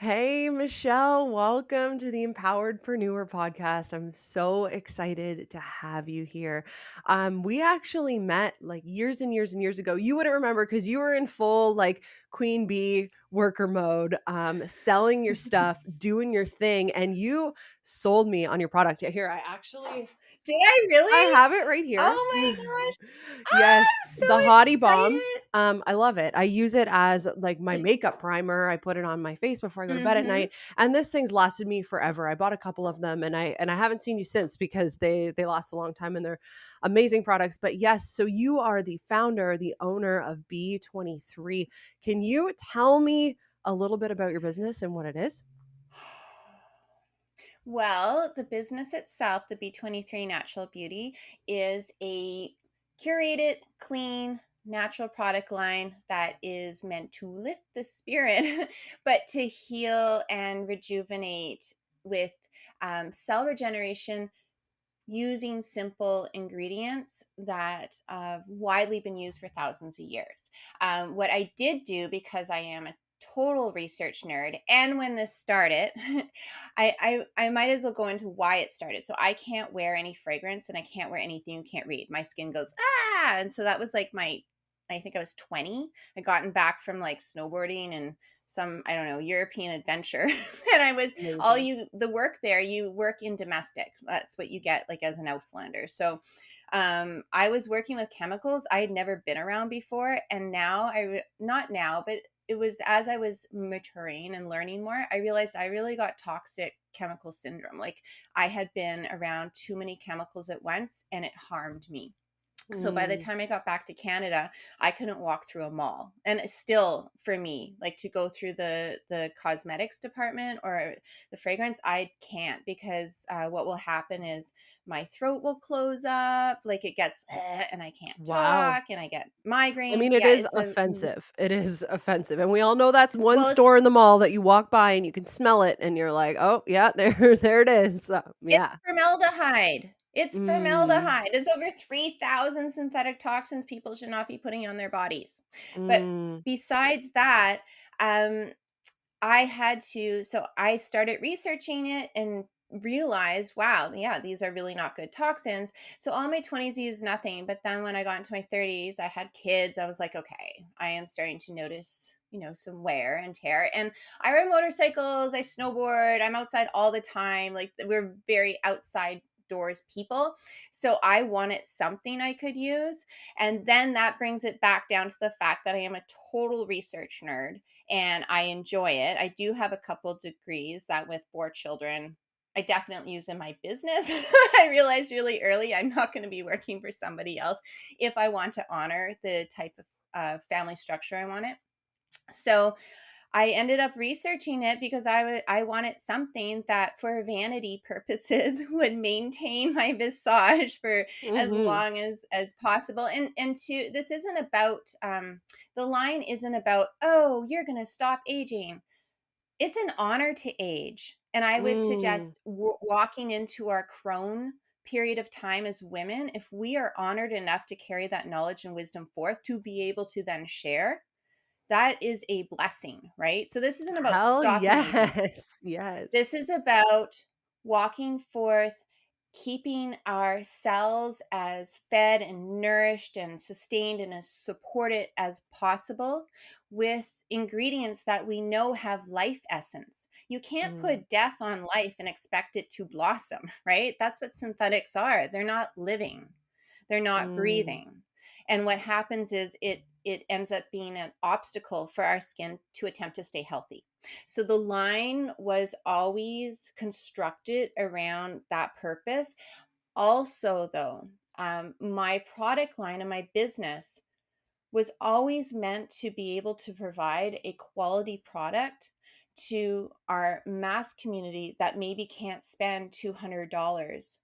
Hey, Michelle, welcome to the Empoweredpreneur podcast. I'm so excited to have you here. We actually met like years and years and years ago. You wouldn't remember because you were in full like queen bee worker mode, selling your stuff, doing your thing, and you sold me on your product. Here, Did I I really? have it right here. Oh my gosh. Yes, I'm so the Hottie Bomb. excited. I love it. I use it as like my makeup primer. I put it on my face before I go to bed at Mhm. night, and this thing's lasted me forever. I bought a couple of them, and I haven't seen you since because they last a long time and they're amazing products. But yes, so you are the founder, the owner of Bee23. Can you tell me a little bit about your business and what it is? Well, the business itself, the B23 Natural Beauty, is a curated, clean, natural product line that is meant to lift the spirit, but to heal and rejuvenate with cell regeneration using simple ingredients that have widely been used for thousands of years. What I did do, because I am a total research nerd, and when this started, I might as well go into why it started. So I can't wear any fragrance and I can't wear anything you can't read. My skin goes, ah. And so that was like I think I was 20. I gotten back from like snowboarding and some, I don't know, European adventure. And I was Amazing. the work there, you work in domestic. That's what you get like as an Auslander. So I was working with chemicals I had never been around before. And now not now, but it was as I was maturing and learning more, I realized I really got toxic chemical syndrome. Like I had been around too many chemicals at once and it harmed me. So by the Mm, time I got back to Canada, I couldn't walk through a mall. And it's still for me, like to go through the cosmetics department or the fragrance, I can't because what will happen is my throat will close up, like it gets and I can't wow. talk and I get I migraines. mean, it Yeah, is it's a offensive. It is offensive, and we all know that's one well, it's store in the mall that you walk by and you can smell it, and you're like, "Oh, yeah, there it is." It's Yeah. formaldehyde. It's Mm, formaldehyde. It's over 3,000 synthetic toxins people should not be putting on their bodies. But mm, besides that, um, I had to so I started researching it and realized, wow, yeah, these are really not good toxins. So all my 20s used nothing, but then when I got into my 30s, I had kids. I was like, okay, I am starting to notice, some wear and tear. And I ride motorcycles, I snowboard, I'm outside all the time. Like we're very outside doors people. So I wanted something I could use. And then that brings it back down to the fact that I am a total research nerd and I enjoy it. I do have a couple degrees that with 4 children, I definitely use in my business. I realized really early I'm not going to be working for somebody else if I want to honor the type of family structure I want it. So I ended up researching it because I wanted something that for vanity purposes would maintain my visage for as mhm. long as possible. And to this isn't about the line isn't about, oh, you're gonna stop aging. It's an honor to age. And I would Mm, suggest walking into our crone period of time as women, if we are honored enough to carry that knowledge and wisdom forth to be able to then share, that is a blessing, right? So this isn't about hell stopping aging. yes. Yes. This is about walking forth, keeping our cells as fed and nourished and sustained and as supported as possible with ingredients that we know have life essence. You can't Mm, put death on life and expect it to blossom, right? That's what synthetics are. They're not living. They're not mm, breathing. And what happens is it ends up being an obstacle for our skin to attempt to stay healthy. So the line was always constructed around that purpose. Also, though, my product line and my business was always meant to be able to provide a quality product to our mass community that maybe can't spend $200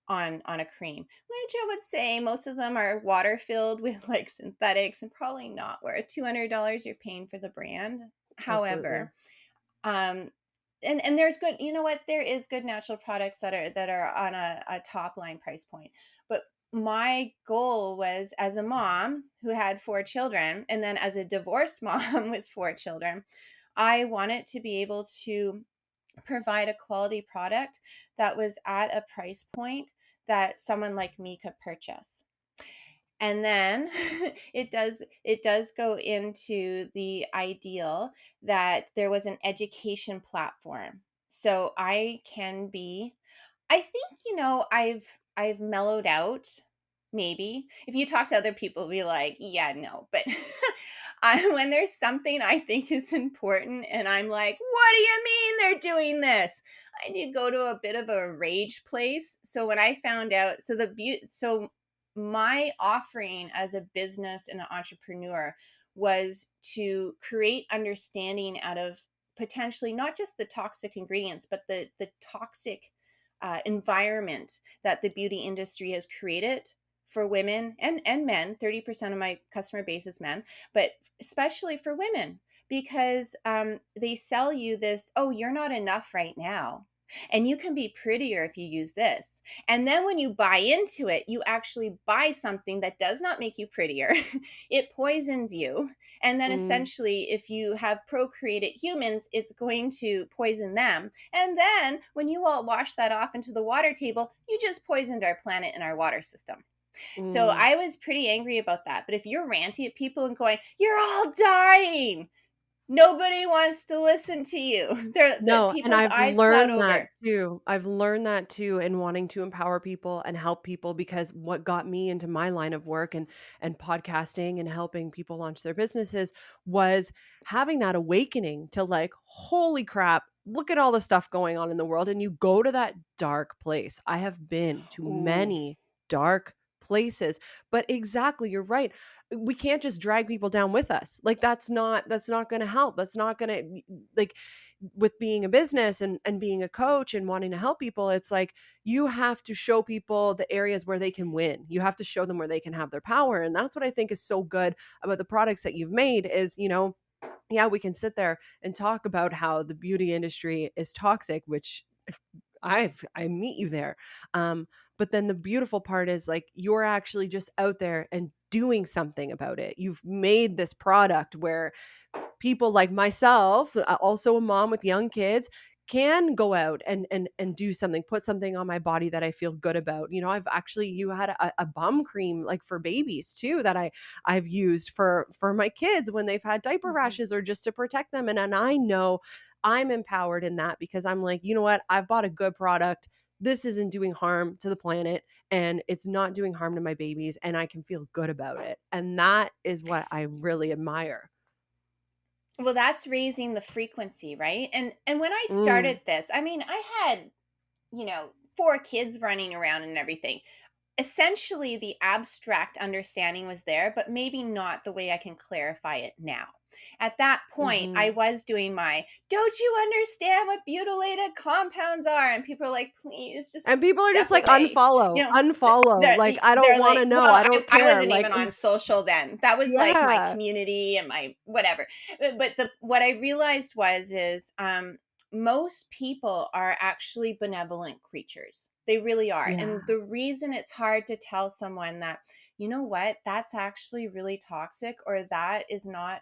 on a cream, which I would say most of them are water filled with like synthetics and probably not worth $200 you're paying for the brand. absolutely. However, um and there's good, you know what, there is good natural products that are on a top line price point. But my goal was, as a mom who had 4 children and then as a divorced mom with 4 children, I wanted to be able to provide a quality product that was at a price point that someone like me could purchase. And then it does go into the ideal that there was an education platform. So I can be, I think, I've mellowed out, maybe. If you talk to other people, be like, yeah, no. But when there's something I think is important and I'm like, what do you mean they're doing this? I did go to a bit of a rage place. So when I found out, so my offering as a business and an entrepreneur was to create understanding out of potentially not just the toxic ingredients, but the toxic environment that the beauty industry has created for women and men. 30% of my customer base is men, but especially for women, because they sell you this, oh, you're not enough right now. And you can be prettier if you use this. And then when you buy into it, you actually buy something that does not make you prettier. It poisons you. And then Mm, essentially, if you have procreated humans, it's going to poison them. And then when you all wash that off into the water table, you just poisoned our planet and our water system. So mm. I was pretty angry about that. But if you're ranty at people and going, you're all dying, nobody wants to listen to you. The No, and people's I've eyes cloud learned that over. too. I've learned that too in wanting to empower people and help people because what got me into my line of work and podcasting and helping people launch their businesses was having that awakening to like, holy crap, look at all the stuff going on in the world. And you go to that dark place. I have been to Ooh. many dark places, but exactly, you're right. We can't just drag people down with us. Like that's not going to help. That's not going to like with being a business and being a coach and wanting to help people, it's like you have to show people the areas where they can win. You have to show them where they can have their power. And that's what I think is so good about the products that you've made is, yeah, we can sit there and talk about how the beauty industry is toxic, which I meet you there. But then the beautiful part is like you're actually just out there and doing something about it. You've made this product where people like myself, also a mom with young kids, can go out and do something, put something on my body that I feel good about. I've actually you had a bum cream like for babies too that I've used for my kids when they've had diaper Mhm. rashes or just to protect them. And I know I'm empowered in that because I'm like, you know what? I've bought a good product. This isn't doing harm to the planet and it's not doing harm to my babies and I can feel good about it. And that is what I really admire. Well, that's raising the frequency, right? And when I Mm. started this, I mean, I had, 4 kids running around and everything. Essentially, the abstract understanding was there, but maybe not the way I can clarify it now. At that point, I Mhm. was doing my, don't you understand what butylated compounds are? And people are like, please And just people are step just like, away. "Unfollow, unfollow." They're, Like, I don't they're wanna like, know, well, I don't I care, wasn't like, even on social then. That was like my yeah. community and my whatever. But what I realized is most people are actually benevolent creatures. They really are. Yeah. And the reason it's hard to tell someone that, you know what, that's actually really toxic or that is not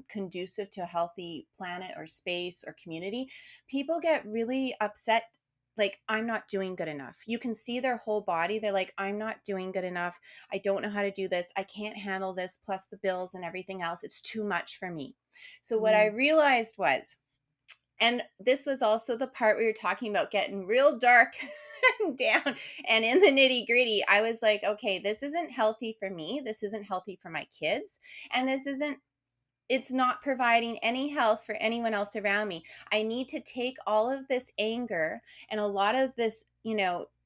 conducive to a healthy planet or space or community, people get really upset. Like, I'm not doing good enough. You can see their whole body. They're like, I'm not doing good enough. I don't know how to do this. I can't handle this, plus the bills and everything else. It's too much for me. So, what I Mm. realized was, and this was also the part where you're talking about getting real dark and down and in the nitty gritty. I was like, okay, this isn't healthy for me. This isn't healthy for my kids. And it's not providing any health for anyone else around me. I need to take all of this anger and a lot of this,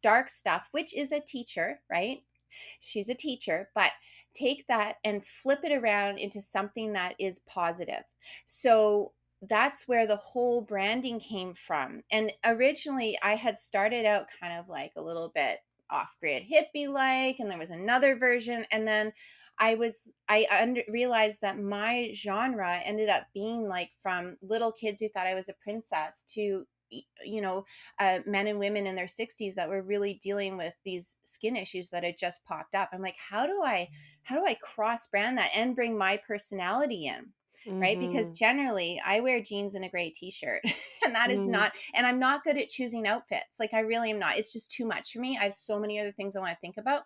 dark stuff, which is a teacher, right? She's a teacher, but take that and flip it around into something that is positive. So that's where the whole branding came from. And originally, I had started out kind of like a little bit off grid hippie like, and there was another version. And then realized that my genre ended up being like from little kids who thought I was a princess to men and women in their 60s that were really dealing with these skin issues that had just popped up. I'm like, how do I cross brand that and bring my personality in? right? Because Mhm. generally I wear jeans and a gray t-shirt and that is Mm. not, and I'm not good at choosing outfits. Like I really am not. It's just too much for me. I have so many other things I want to think about.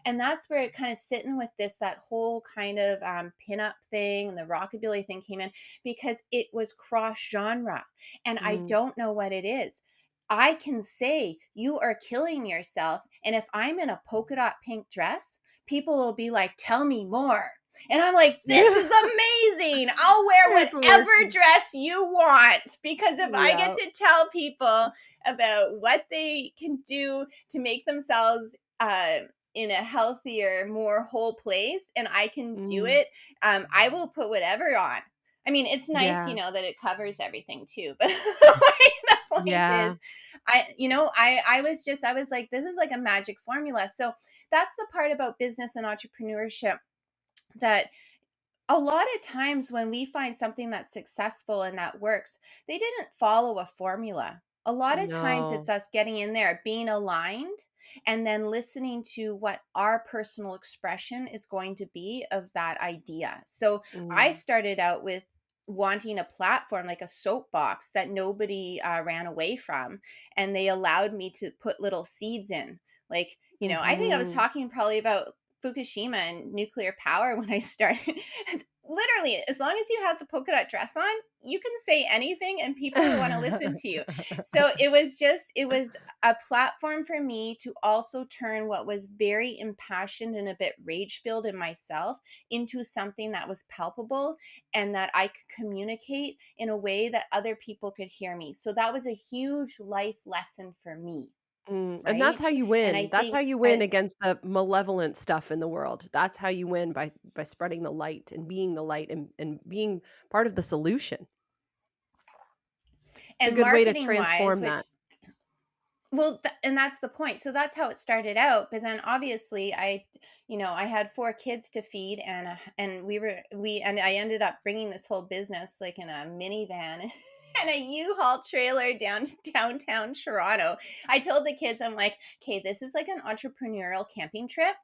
And that's where it kind of sitting with this, that whole kind of pinup thing and the rockabilly thing came in because it was cross genre. And I Mm. don't know what it is. I can say you are killing yourself. And if I'm in a polka dot pink dress, people will be like, tell me more. And I'm like, this is amazing. I'll wear It's whatever working. dress you want. Because if I get Yeah. to tell people about what they can do to make themselves in a healthier, more whole place, and I can do Mm. it, I will put whatever on. I mean, it's nice, Yeah. that it covers everything too. But the point Yeah. is, I was like, this is like a magic formula. So that's the part about business and entrepreneurship that a lot of times when we find something that's successful and that works, they didn't follow a formula. A lot of times it's No. us getting in there, being aligned, and then listening to what our personal expression is going to be of that idea. So I Mm. started out with wanting a platform like a soapbox that nobody ran away from. And they allowed me to put little seeds in. Like, I think I was Mhm. talking probably about Fukushima and nuclear power when I started. Literally, as long as you have the polka dot dress on, you can say anything and people will want to listen to you. So it was a platform for me to also turn what was very impassioned and a bit rage filled in myself into something that was palpable and that I could communicate in a way that other people could hear me. So that was a huge life lesson for me, Mm, and that's right? how you And win. I That's how think you win against the malevolent stuff in the world. That's how you win by spreading the light and being the light and being part of the solution. It's a and good way to marketing wise, transform that. which well, and that's the point. So that's how it started out. But then obviously, I had 4 kids to feed, and I ended up bringing this whole business like in a minivan and a U-Haul trailer down to downtown Toronto. I told the kids, I'm like, okay, this is like an entrepreneurial camping trip.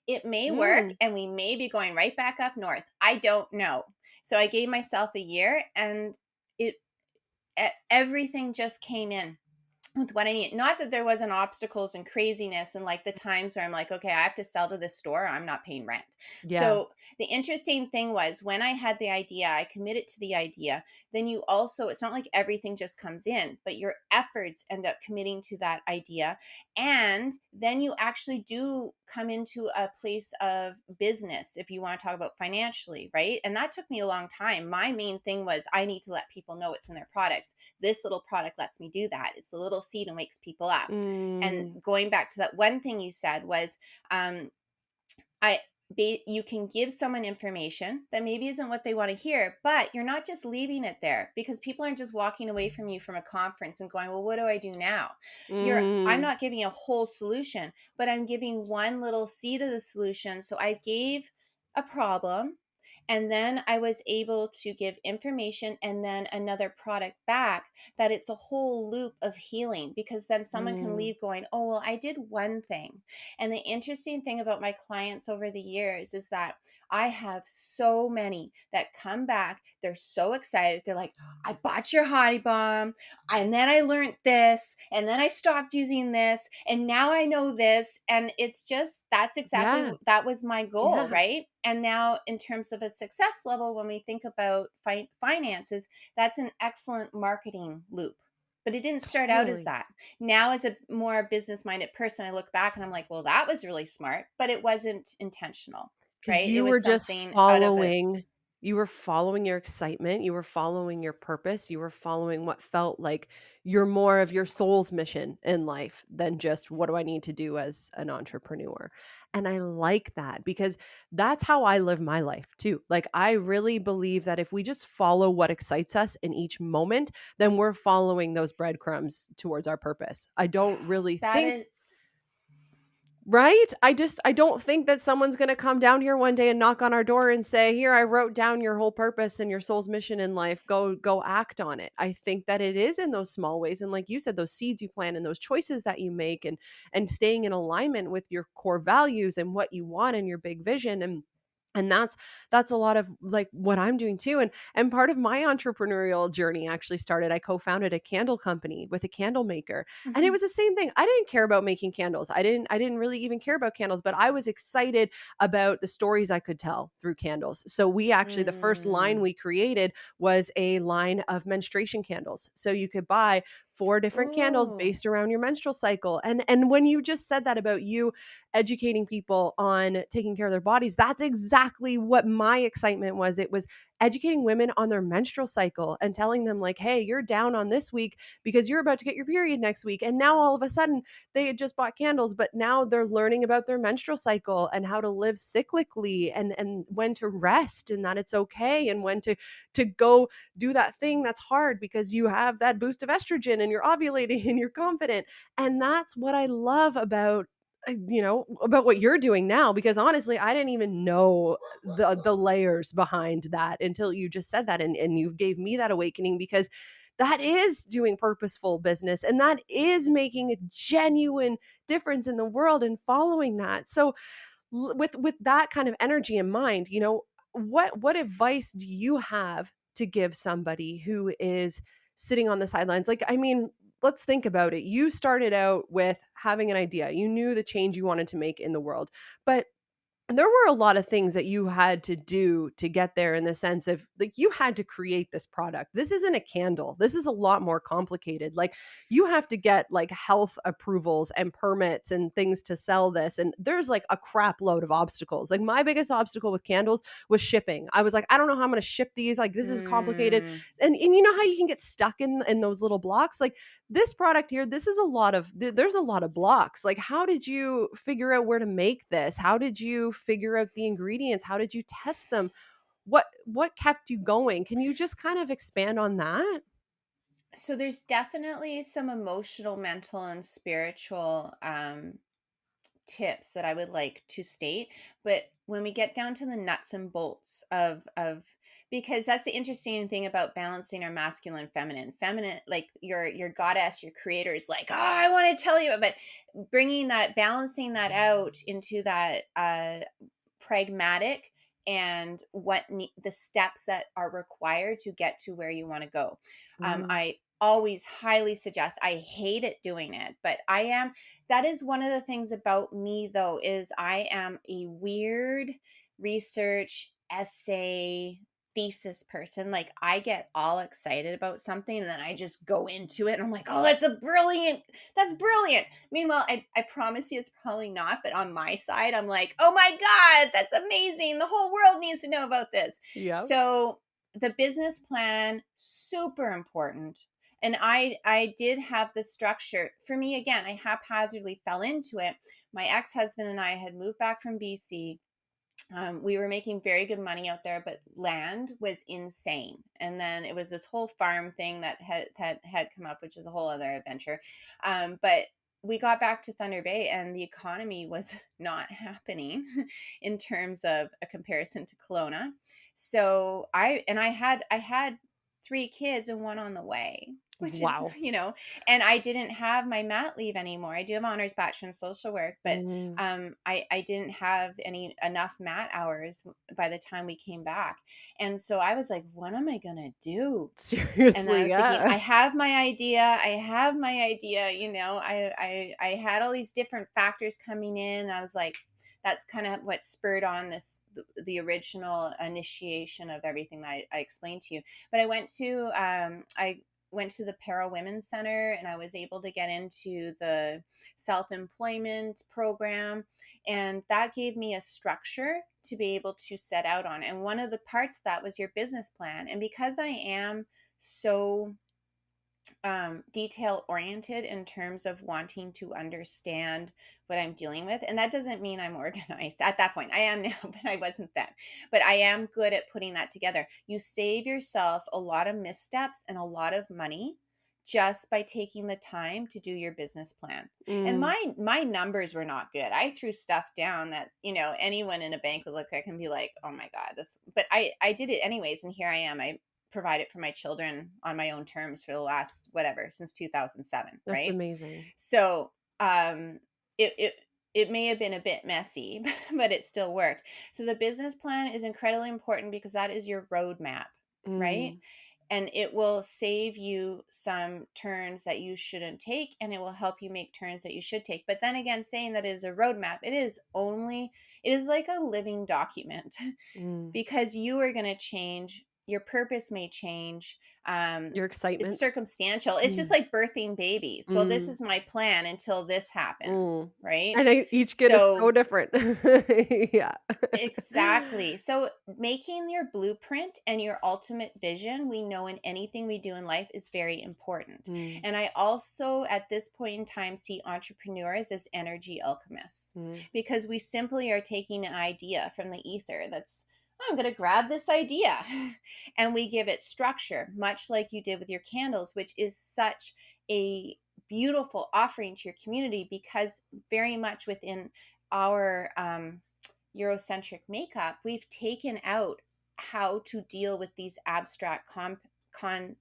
It may work, Mm. and we may be going right back up north. I don't know. So I gave myself a year, and it everything just came in with what I need. Not that there wasn't obstacles and craziness and like the times where I'm like, okay, I have to sell to this store, I'm not paying rent. Yeah. So the interesting thing was when I had the idea, I committed to the idea, then you also, it's not like everything just comes in, but your efforts end up committing to that idea. And then you actually do come into a place of business if you want to talk about financially, right? And that took me a long time. My main thing was I need to let people know what's in their products. This little product lets me do that. It's a little seed and wakes people up. And Mm. going back to that one thing you said was, um, I you can give someone information that maybe isn't what they want to hear, but you're not just leaving it there because people aren't just walking away from you from a conference and going, "Well, what do I do now?" I'm Mm. not giving a whole solution, but I'm giving one little seed of the solution. So I gave a problem, and then I was able to give information and then another product back, that it's a whole loop of healing because then someone can Mm. leave going, "Oh, well, I did one thing." And the interesting thing about my clients over the years is that I have so many that come back. They're so excited. They're like, I bought your Hottie Bomb, and then I learned this, and then I stopped using this, and now I know this. And it's just, that's exactly, Yeah. that was my goal, Yeah. right? And now, in terms of a success level, when we think about finances, that's an excellent marketing loop. But it didn't start out as Totally. that. Now, as a more business minded person, I look back and I'm like, well, that was really smart, but it wasn't intentional, 'Cause right? It you was were just something out of us. you were following your excitement, you were following your purpose, you were following what felt like you're more of your soul's mission in life than just what do I need to do as an entrepreneur. And I like that because that's how I live my life too. Like I really believe that if we just follow what excites us in each moment, then we're following those breadcrumbs towards our purpose. I don't really That think is, Right? I don't think that someone's gonna come down here one day and knock on our door and say, "Here, I wrote down your whole purpose and your soul's mission in life. Go act on it." I think that it is in those small ways, and like you said, those seeds you plant and those choices that you make and staying in alignment with your core values and what you want and your big vision, and And that's a lot of like what I'm doing too. And part of my entrepreneurial journey actually started, I co-founded a candle company with a candle maker. And it Mhm. was the same thing. I didn't care about making candles. I didn't really even care about candles, but I was excited about the stories I could tell through candles. So we actually, the first line Mm. we created was a line of menstruation candles. So you could buy four different candles Ooh. based around your menstrual cycle. And when you just said that about you educating people on taking care of their bodies, that's exactly what my excitement was. It was educating women on their menstrual cycle and telling them like, hey, you're down on this week because you're about to get your period next week. And now all of a sudden they had just bought candles, but now they're learning about their menstrual cycle and how to live cyclically, and when to rest and that it's okay, and when to go do that thing that's hard because you have that boost of estrogen and you're ovulating and you're confident. And that's what I love about about what you're doing now, because honestly, I didn't even know the layers behind that until you just said that, and you gave me that awakening, because that is doing purposeful business and that is making a genuine difference in the world and following that. So with that kind of energy in mind, what advice do you have to give somebody who is sitting on the sidelines? Like, I mean, let's think about it. You started out with having an idea. You knew the change you wanted to make in the world. But there were a lot of things that you had to do to get there, in the sense of like you had to create this product. This isn't a candle. This is a lot more complicated. Like you have to get like health approvals and permits and things to sell this. And there's like a crap load of obstacles. Like my biggest obstacle with candles was shipping. I was like, I don't know how I'm going to ship these. Like this is complicated. Mm. And you know how you can get stuck in those little blocks? Like this product here, this is a lot of there's a lot of blocks. Like how did you figure out where to make this? How did you figure out the ingredients? How did you test them? What kept you going? Can you just kind of expand on that? So there's definitely some emotional, mental, and spiritual tips that I would like to state. But when we get down to the nuts and bolts of because that's the interesting thing about balancing our masculine, feminine, like your goddess, your creator is like, oh, I want to tell you, but bringing that, balancing that out into that pragmatic and the steps that are required to get to where you want to go. Mm, I always highly suggest, I hate it doing it, but I am, that is one of the things about me though, is I am a weird research essay thesis person. Like I get all excited about something and then I just go into it and I'm like, oh, that's brilliant. Meanwhile, I promise you it's probably not, but on my side, I'm like, oh my God, that's amazing. The whole world needs to know about this. yep. So the business plan, super important. And I did have the structure. For me, again, I haphazardly fell into it. My ex-husband and I had moved back from BC. We were making very good money out there, but land was insane. And then it was this whole farm thing that had come up, which is a whole other adventure. But we got back to Thunder Bay, and the economy was not happening in terms of a comparison to Kelowna. So I had three kids and one on the way, which is Wow. and I didn't have my mat leave anymore. I do have honors bachelor in social work, but Mm, I didn't have any enough mat hours by the time we came back. And so I was like, what am I going to do? And I seriously, was thinking, yeah. I have my idea. I have my idea. I had all these different factors coming in. I was like, that's kind of what spurred on the original initiation of everything that I explained to you. But I went to the Para Women's Center and I was able to get into the self-employment program, and that gave me a structure to be able to set out on. And one of the parts of that was your business plan. And because I am so detail oriented in terms of wanting to understand what I'm dealing with. And that doesn't mean I'm organized at that point. I am now, but I wasn't then. But I am good at putting that together. You save yourself a lot of missteps and a lot of money just by taking the time to do your business plan. And Mm, my numbers were not good. I threw stuff down that, anyone in a bank would look at and be like, "Oh my god, this," but I did it anyways, and here I am. I provide it for my children on my own terms for the last whatever since 2007, that's right? amazing. So um it it may have been a bit messy, but it still worked. So the business plan is incredibly important because that is your roadmap, right? Mm, And it will save you some turns that you shouldn't take, and it will help you make turns that you should take. But then again, saying that it is a roadmap, it is like a living document mm. because you are going to change. Your purpose may change. Your It's excitements. circumstantial. It's just Mm, like birthing babies. Well, this mm, is my plan until this happens, mm. right? And each kid is so So different. Yeah. exactly. So making your blueprint and your ultimate vision, we know in anything we do in life is very important. Mm, And I also, at this point in time, see entrepreneurs as energy alchemists mm. because we simply are taking an idea from the ether that's, "Oh, I'm going to grab this idea," and we give it structure, much like you did with your candles, which is such a beautiful offering to your community because very much within our Eurocentric makeup, we've taken out how to deal with these con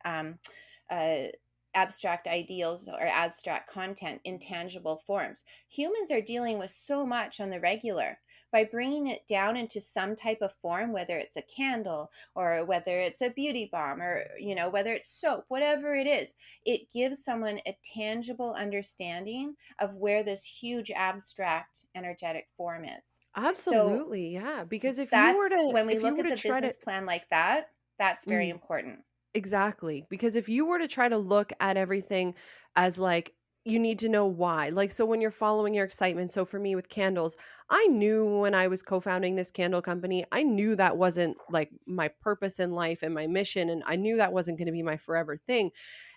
uh, abstract ideals or abstract content in tangible forms. Humans are dealing with so much on the regular. By bringing it down into some type of form, whether it's a candle or whether it's a beauty balm or whether it's soap, whatever it is, it gives someone a tangible understanding of where this huge abstract energetic form is. So Absolutely, yeah, because that's when we if you look were at to the try to business plan like that, that's very mm. important. Exactly, because if you were to try to look at everything as, like, you need to know why, like, so when you're following your excitement, so for me with candles, I knew when I was co-founding this candle company, I knew that wasn't, like, my purpose in life and my mission, and I knew that wasn't gonna be my forever thing,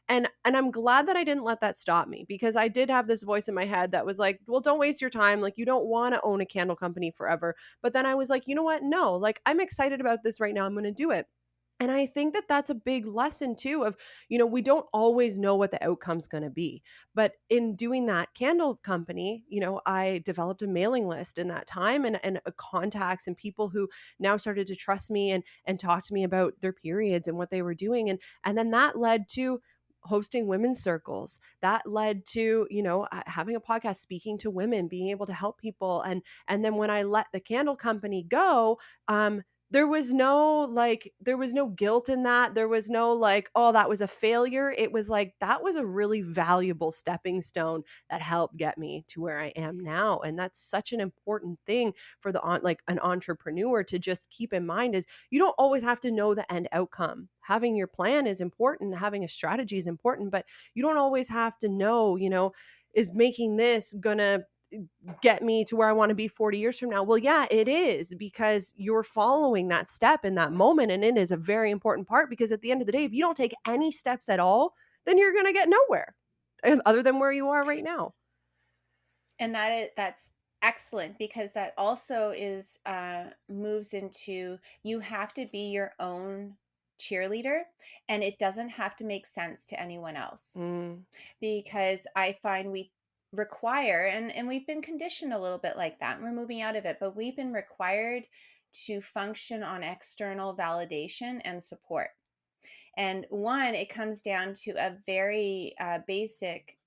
and I'm glad that I didn't let that stop me because I did have this voice in my head that was like, "Well, don't waste your time, like, you don't wanna own a candle company forever," but then I was like, "You know what? No, like, I'm excited about this right now, I'm gonna do it." And I think that that's a big lesson too of, we don't always know what the outcome's going to be. But in doing that candle company, I developed a mailing list in that time and contacts and people who now started to trust me and talk to me about their periods and what they were doing and then that led to hosting women's circles. That led to, having a podcast speaking to women, being able to help people and then when I let the candle company go, there was no guilt in that. There was no like, "Oh, that was a failure." It was like, that was a really valuable stepping stone that helped get me to where I am now, and that's such an important thing for an entrepreneur to just keep in mind is you don't always have to know the end outcome. Having your plan is important, having a strategy is important, but you don't always have to know, is making this gonna get me to where I want to be 40 years from now? Well, yeah, it is because you're following that step in that moment. And it is a very important part because at the end of the day, if you don't take any steps at all, then you're going to get nowhere other than where you are right now. And that's excellent because that also is moves into you have to be your own cheerleader, and it doesn't have to make sense to anyone else. Mm, Because I find we require, and we've been conditioned a little bit like that. And we're moving out of it, but we've been required to function on external validation and support. And one, it comes down to a very basic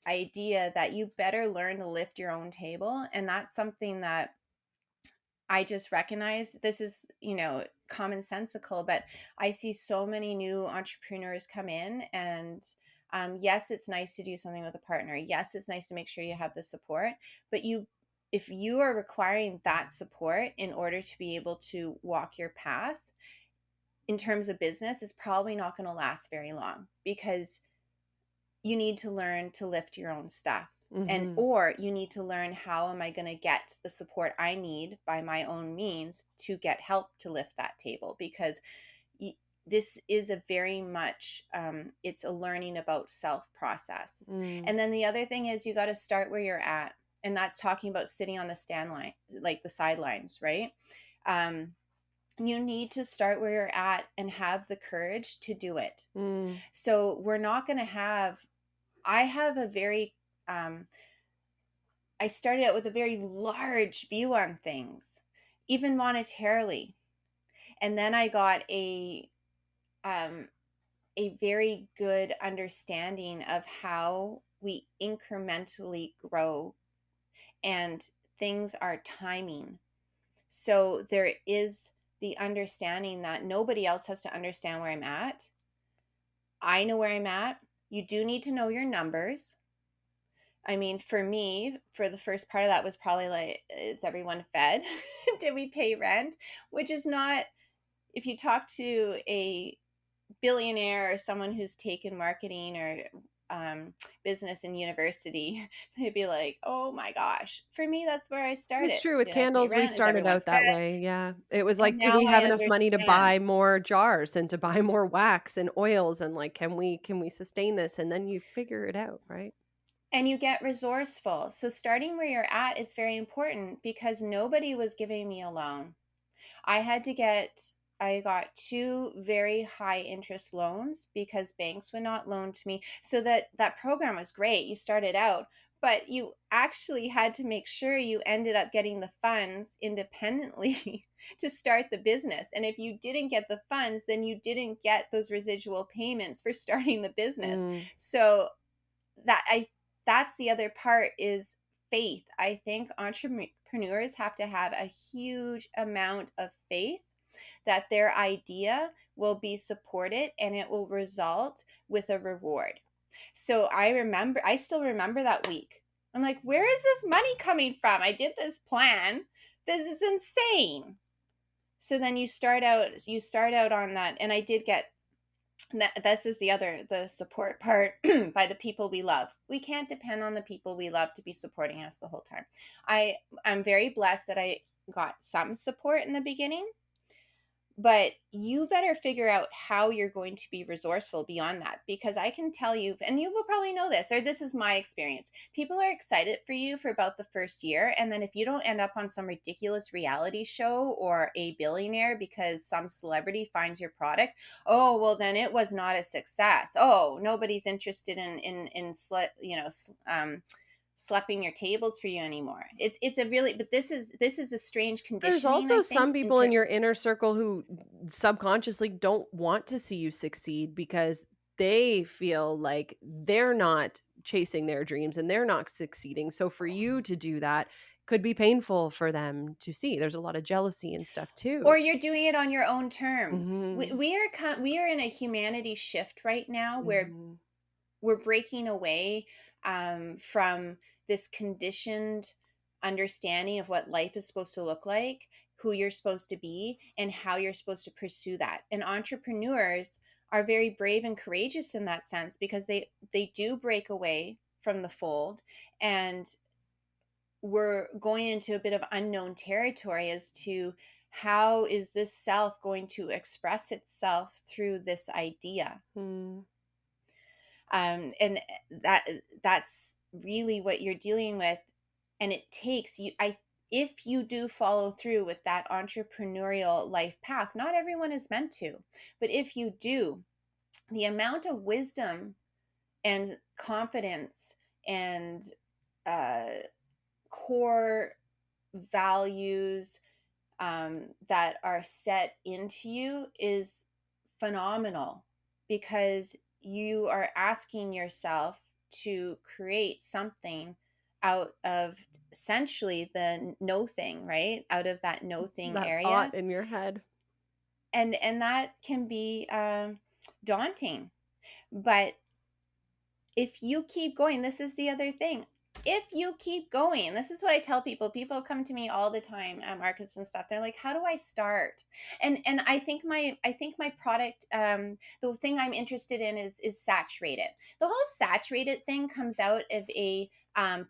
idea that you better learn to lift your own table. And that's something that I just recognize. This is, commonsensical, but I see so many new entrepreneurs come in and yes, it's nice to do something with a partner. Yes, it's nice to make sure you have the support, but if you are requiring that support in order to be able to walk your path in terms of business, it's probably not going to last very long because you need to learn to lift your own stuff, and hmm or you need to learn how am I going to get the support I need by my own means to get help to lift that table because this is a very much it's a learning about self process. mm, And then the other thing is you got to start where you're at, and that's talking about sitting on the stand line, like the sidelines, right? um, you need to start where you're at and have the courage to do it. mm, So we're not going to have I have a very I started out with a very large view on things, even monetarily. And then I got um a very good understanding of how we incrementally grow, and things are timing. So there is the understanding that nobody else has to understand where I'm at. I know where I'm at. You do need to know your numbers. I mean, for me, for the first part of that was probably like, is everyone fed? Did we pay rent? Which is not, if you talk to a billionaire or someone who's taken marketing or business in university, they'd be like, oh my gosh. For me, that's where I It's started. true with Did I pay candles, we rent? Is started everyone out fed? that way, yeah. It was And like, do now we I have enough money to understand. buy more jars and to buy more wax and oils and, like, can we sustain this? And then you figure it out, right? And you get resourceful. So starting where you're at is very important because nobody was giving me a loan. I had to get I got 2 very high interest loans because banks would not loan to me. So that program was great. You started out, but you actually had to make sure you ended up getting the funds independently to start the business. And if you didn't get the funds, then you didn't get those residual payments for starting the business. Mm. So that I that's the other part is faith. I think entrepreneurs have to have a huge amount of faith that their idea will be supported and it will result with a reward. So I still remember that week. I'm like, where is this money coming from? I did this plan. This is insane. So then you start out on that, and I did get this is the support part by the people we love. We can't depend on the people we love to be supporting us the whole time. I'm very blessed that I got some support in the beginning, but you better figure out how you're going to be resourceful beyond that, because I can tell you, and you will probably know this, or this is my experience. People are excited for you for about the first year. And then if you don't end up on some ridiculous reality show or a billionaire because some celebrity finds your product, oh, well, then it was not a success. Oh, nobody's interested slapping your tables for you anymore. It's a really, but this is a strange There's conditioning, also I think, some people in your inner circle who subconsciously don't want to see you succeed because they feel like they're not chasing their dreams and they're not succeeding. So for you to do that could be painful for them to see. There's a lot of jealousy and stuff too. or you're doing it on your own terms. We, Mhm. we are we are in a humanity shift right now where Mhm. we're breaking away from this conditioned understanding of what life is supposed to look like, who you're supposed to be, and how you're supposed to pursue that. And entrepreneurs are very brave and courageous in that sense because they do break away from the fold, and we're going into a bit of unknown territory as to how is this self going to express itself through this idea. Mm. And that's really what you're dealing with. And it takes you I if you do follow through with that entrepreneurial life path, not everyone is meant to, but if you do, the amount of wisdom and confidence and uh, core values that are set into you is phenomenal, because you are asking yourself to create something out of essentially the no thing, right? Out of that no thing That thought area. in your head. And that can be daunting. But if you keep going, this is the other thing. If you keep going, this is what I tell people. People come to me all the time at markets and stuff. They're like, "How do I start?" And I think my product, the thing I'm interested in is saturated. The whole saturated thing comes out of a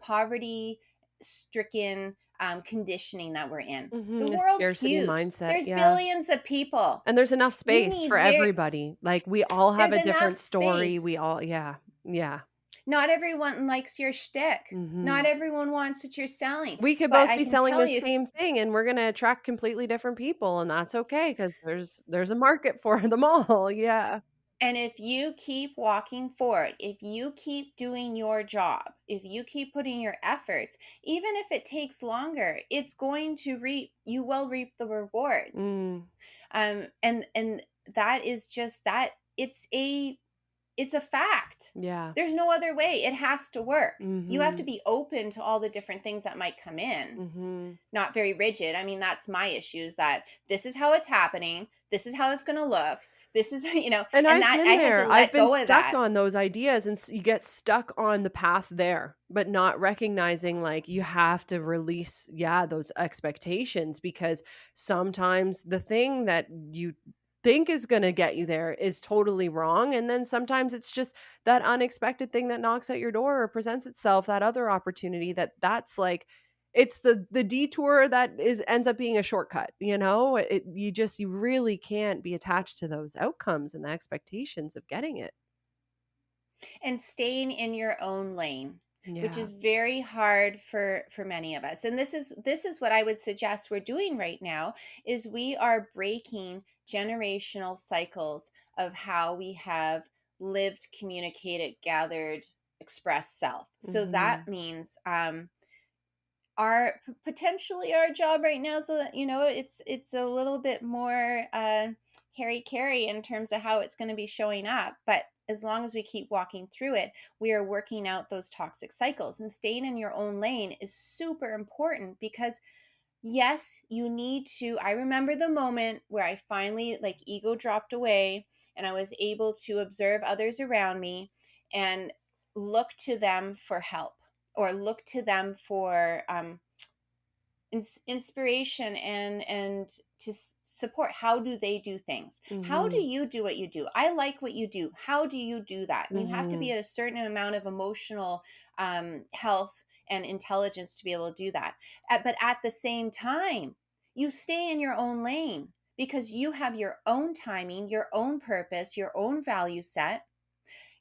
poverty stricken conditioning that we're in. The Mhm. A world's scarcity huge. mindset, There's yeah. billions of people. And there's enough You space for need very everybody. Like, we all have There's a enough different story. space. We all yeah. Yeah. Not everyone likes your shtick. Not Mhm. everyone wants what you're selling. We could But both I be can selling tell the you, same thing, and we're gonna attract completely different people, and that's okay because there's a market for them all. Yeah. and if you keep walking forward, if you keep doing your job, if you keep putting your efforts, even if it takes longer, it's going to reap, you will reap the rewards. Mm. And that is just that. It's a It's a fact. Yeah. There's no other way. It has to work. You have to Mhm. be open to all the different things that might come in, Mhm. not very rigid. I mean, that's my issue, is that this is how it's happening. This is how it's going to look. This is, And and I've that I been had to there. I've let been go of stuck that. on those ideas, and you get stuck on the path there, but not recognizing like you have to release, yeah, those expectations, because sometimes the thing that you think is going to get you there is totally wrong. And then sometimes it's just that unexpected thing that knocks at your door or presents itself, that other opportunity that's like, it's the detour that is ends up being a shortcut, you really can't be attached to those outcomes and the expectations of getting it. And staying in your own lane, which Yeah. is very hard for many of us. And this is what I would suggest we're doing right now, is we are breaking generational cycles of how we have lived, communicated, gathered, expressed self. So that Mhm. means our potentially our job right now is it's a little bit more hairy carry in terms of how it's going to be showing up, but as long as we keep walking through it, we are working out those toxic cycles. And staying in your own lane is super important, because yes, you need to. I remember the moment where I finally, like, ego dropped away, and I was able to observe others around me and look to them for help, or look to them for inspiration and to support. How do they do things? How do Mhm. you do what you do? I like what you do. How do you do that? And you have to be Mhm. at a certain amount of emotional health and intelligence to be able to do that. But at the same time, you stay in your own lane, because you have your own timing, your own purpose, your own value set.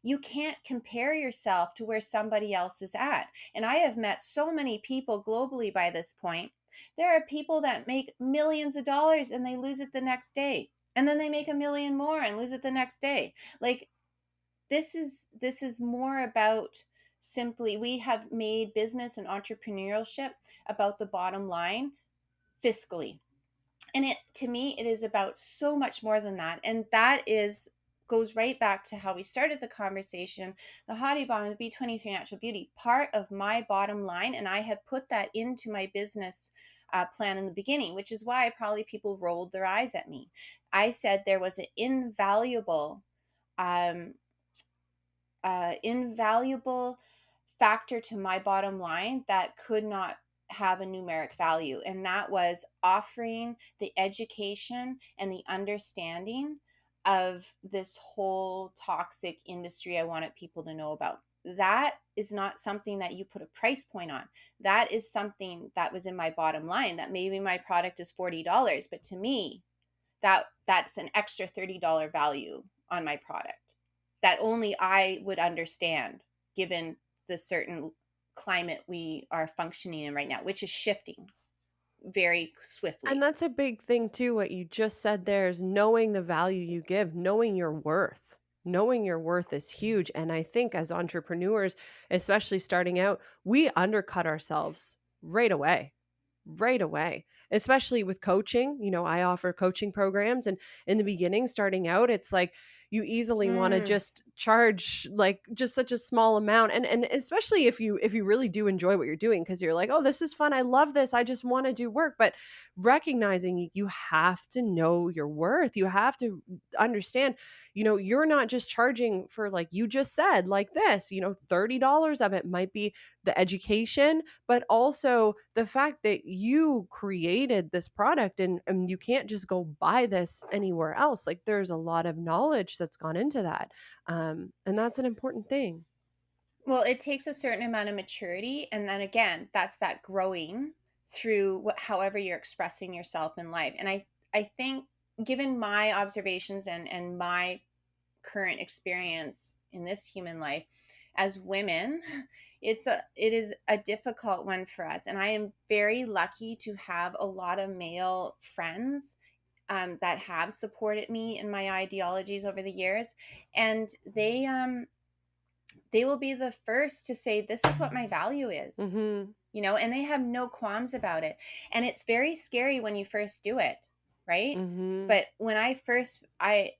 You can't compare yourself to where somebody else is at. And I have met so many people globally by this point. There are people that make millions of dollars and they lose it the next day. And then they make a million more and lose it the next day. Like, this is more about, simply, we have made business and entrepreneurship about the bottom line fiscally. And it, to me, it is about so much more than that. And that is goes right back to how we started the conversation. The hottie bomb, the B23 Natural Beauty, part of my bottom line, and I had put that into my business plan in the beginning, which is why probably people rolled their eyes at me. I said there was an um, invaluable factor to my bottom line that could not have a numeric value. And that was offering the education and the understanding of this whole toxic industry I wanted people to know about. That is not something that you put a price point on. That is something that was in my bottom line, that maybe my product is $40, but to me, that's an extra $30 value on my product that only I would understand, given the certain climate we are functioning in right now, which is shifting very And swiftly. that's a big thing too, what you just said there, is knowing the value you give, knowing your worth. Knowing your worth is huge. And I think as entrepreneurs, especially starting out, we undercut ourselves right away. Right away, especially with coaching. I offer coaching programs, and in the beginning, starting out, it's like you easily want to Mm. just charge like just such a small amount, and especially if you really do enjoy what you're doing, because you're like, oh, this is fun, I love this, I just want to do work. But recognizing you have to know your worth, you have to understand, you're not just charging for, like you just said, like this, $30 of it might be the education, but also the fact that you created this product, and you can't just go buy this anywhere else. Like, there's a lot of knowledge that's gone into that. And that's an important thing. Well, it takes a certain amount of maturity, and then again, that's that growing through however you're expressing yourself in life. And I think, given my observations and my current experience in this human life as women, it is a difficult one for us. And I am very lucky to have a lot of male friends that have supported me in my ideologies over the years, and they will be the first to say, this is what my value is, Mhm. and they have no qualms about it. And it's very scary when you first do it, right? Mhm. But when I first I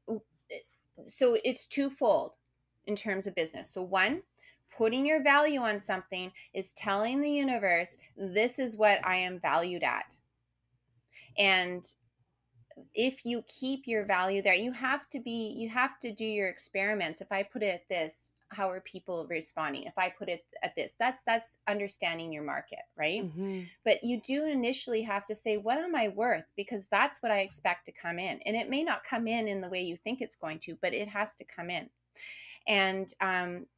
so it's twofold. in terms of business. So, one, putting your value on something is telling the universe, this is what I am valued at. And if you keep your value there, you have to do your experiments. If I put it at this, how are people responding? If I put it at this, that's understanding your market, right? Mhm. But you do initially have to say, what am I worth? Because that's what I expect to come in. And it may not come in the way you think it's going to, but it has to come in. And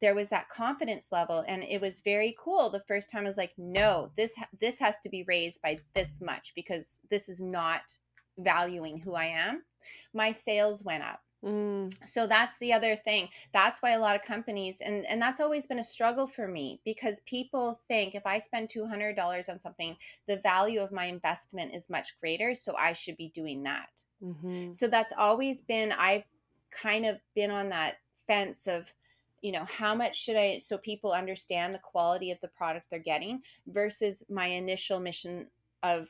there was that confidence level, and it was very cool. The first time I was like, no, this has to be raised by this much, because this is not valuing who I am. My sales went up. Mm. So that's the other thing. That's why a lot of companies, and that's always been a struggle for me, because people think if I spend $200 on something, the value of my investment is much greater, so I should be doing that. Mhm. So that's always been, I've kind of been on that fence of, how much should I, so people understand the quality of the product they're getting, versus my initial mission of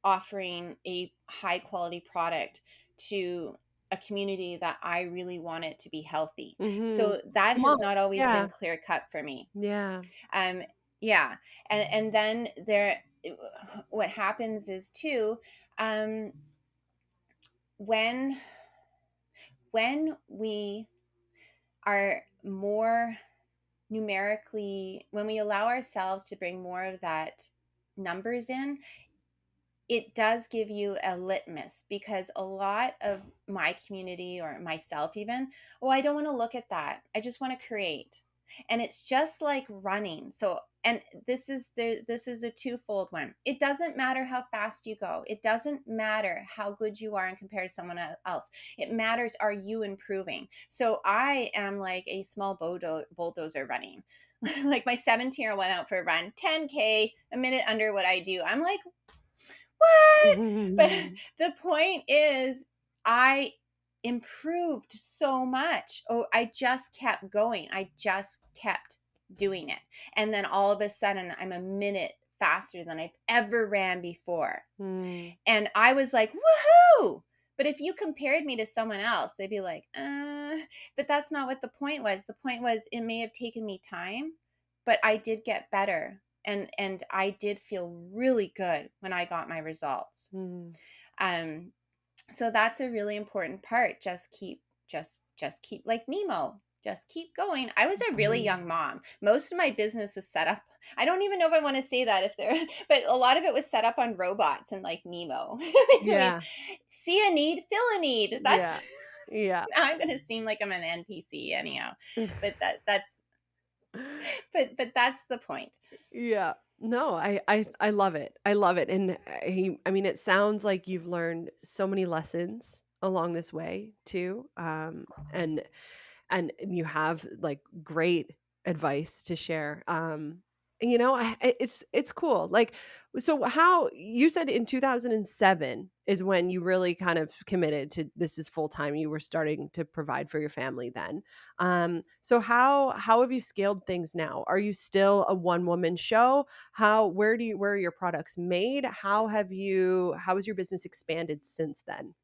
offering a high quality product to a community that I really want it to be healthy. Mhm. So that has Moms, not always been yeah. clear cut for me. Yeah. Um, yeah. And then what happens is too, um, when we are more numerically, when we allow ourselves to bring more of that numbers in, it does give you a litmus, because a lot of my community, or myself even, oh, I don't want to look at that, I just want to create. And it's just like running. So, and this is a twofold one. It doesn't matter how fast you go, it doesn't matter how good you are in compared to someone else. It matters, are you improving? So I am like a small bulldozer running. Like my 17-year went out for a run, 10K, a minute under what I do. I'm like, what? But the point is, I improved so much. Oh, I just kept going. I just kept doing it. And then all of a sudden, I'm a minute faster than I've ever ran before. Mm. And I was like, woohoo! But if you compared me to someone else, they'd be like, but that's not what the point was. The point was, it may have taken me time, but I did get better. And I did feel really good when I got my results. Mm. Um, so that's a really important part. Just keep, like Nemo. Just keep going. I was a really Mhm. young mom. Most of my business was set up. I don't even know if I want to say that, if there, but a lot of it was set up on robots and like Nemo. So he's, Yeah. see a need, fill a need. That's, Yeah. Yeah. now I'm going to seem like I'm an NPC anyhow. But but that's the point. Yeah. No, I love it. I love it. And I mean, it sounds like you've learned so many lessons along this way too. And you have like great advice to share. And, it's cool. Like, so how you said in 2007 is when you really kind of committed to this is full time. You were starting to provide for your family then. So how have you scaled things now? Are you still a one woman show? Where are your products made? How has your business expanded since then?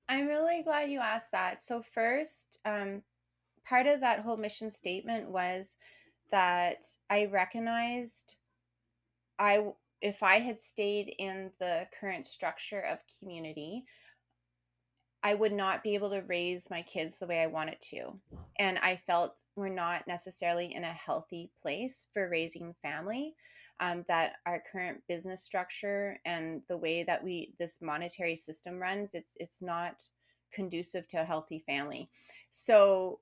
I'm really glad you asked that. So first, part of that whole mission statement was that I recognized, if I had stayed in the current structure of community, I would not be able to raise my kids the way I wanted to. And I felt we're not necessarily in a healthy place for raising family. That our current business structure and the way that this monetary system runs, it's not conducive to a healthy family. So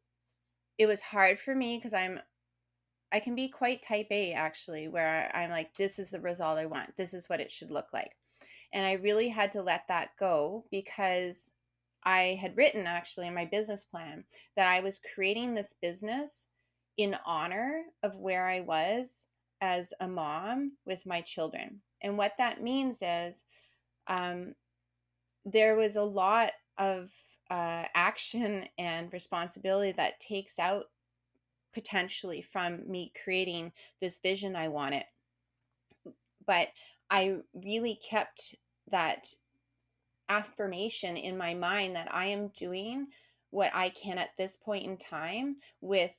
it was hard for me, because I can be quite type A actually, where I'm like, this is the result I want. This is what it should look like. And I really had to let that go, because I had written actually in my business plan that I was creating this business in honor of where I was as a mom with my children. And what that means is, um, there was a lot of action and responsibility that takes out potentially from me creating this vision I wanted. But I really kept that affirmation in my mind that I am doing what I can at this point in time with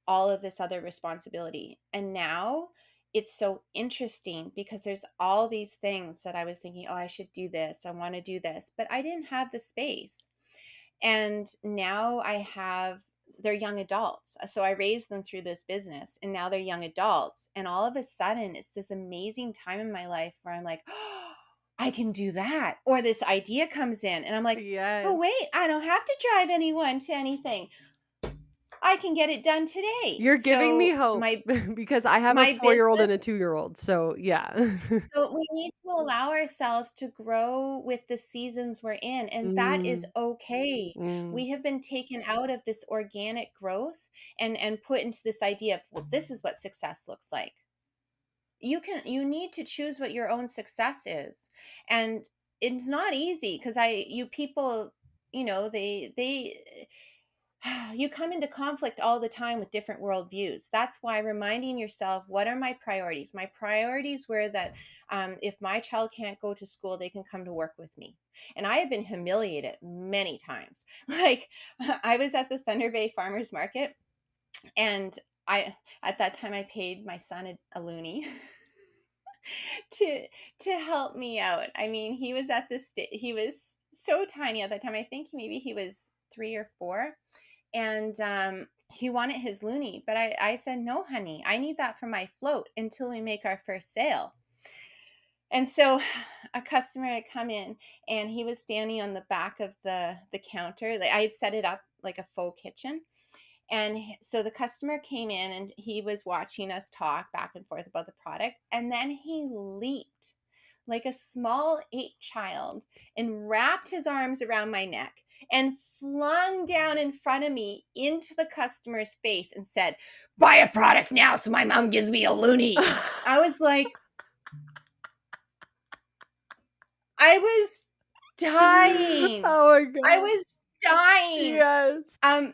all of this other responsibility. And now it's so interesting because there's all these things that I was thinking, oh, I should do this. I want to do this, but I didn't have the space. And now I have, they're young adults. So I raised them through this business and now they're young adults. And all of a sudden, it's this amazing time in my life where I'm like, oh, I can do that. Or this idea comes in and I'm like, oh, Yes. wait, I don't have to drive anyone to anything. I can get it done today. You're giving me So hope because I have a my 4-year-old business, and a 2-year-old, so yeah. so we need to allow ourselves to grow with the seasons we're in, and that is Mm, okay. mm. We have been taken out of this organic growth and put into this idea of, well, this is what success looks like. You need to choose what your own success is. And it's not easy because you people, they you come into conflict all the time with different worldviews. That's why reminding yourself, what are my priorities? My priorities were that if my child can't go to school, they can come to work with me. And I have been humiliated many times. Like I was at the Thunder Bay Farmers Market, and I at that time I paid my son a loonie to to help me out. I mean, he was at this he was so tiny at that time. I think maybe he was 3 or 4, and he wanted his loonie, but I said, no, honey, I need that for my float until we make our first sale. And so a customer had come in and he was standing on the back of the counter. Like I had set it up like a faux kitchen. And so the customer came in and he was watching us talk back and forth about the product. And then he leaped like a small 8 child and wrapped his arms around my neck and flung down in front of me into the customer's face and said, buy a product now so my mom gives me a loonie. I was like, I was dying. Oh my I god. was dying. Yes. Um, the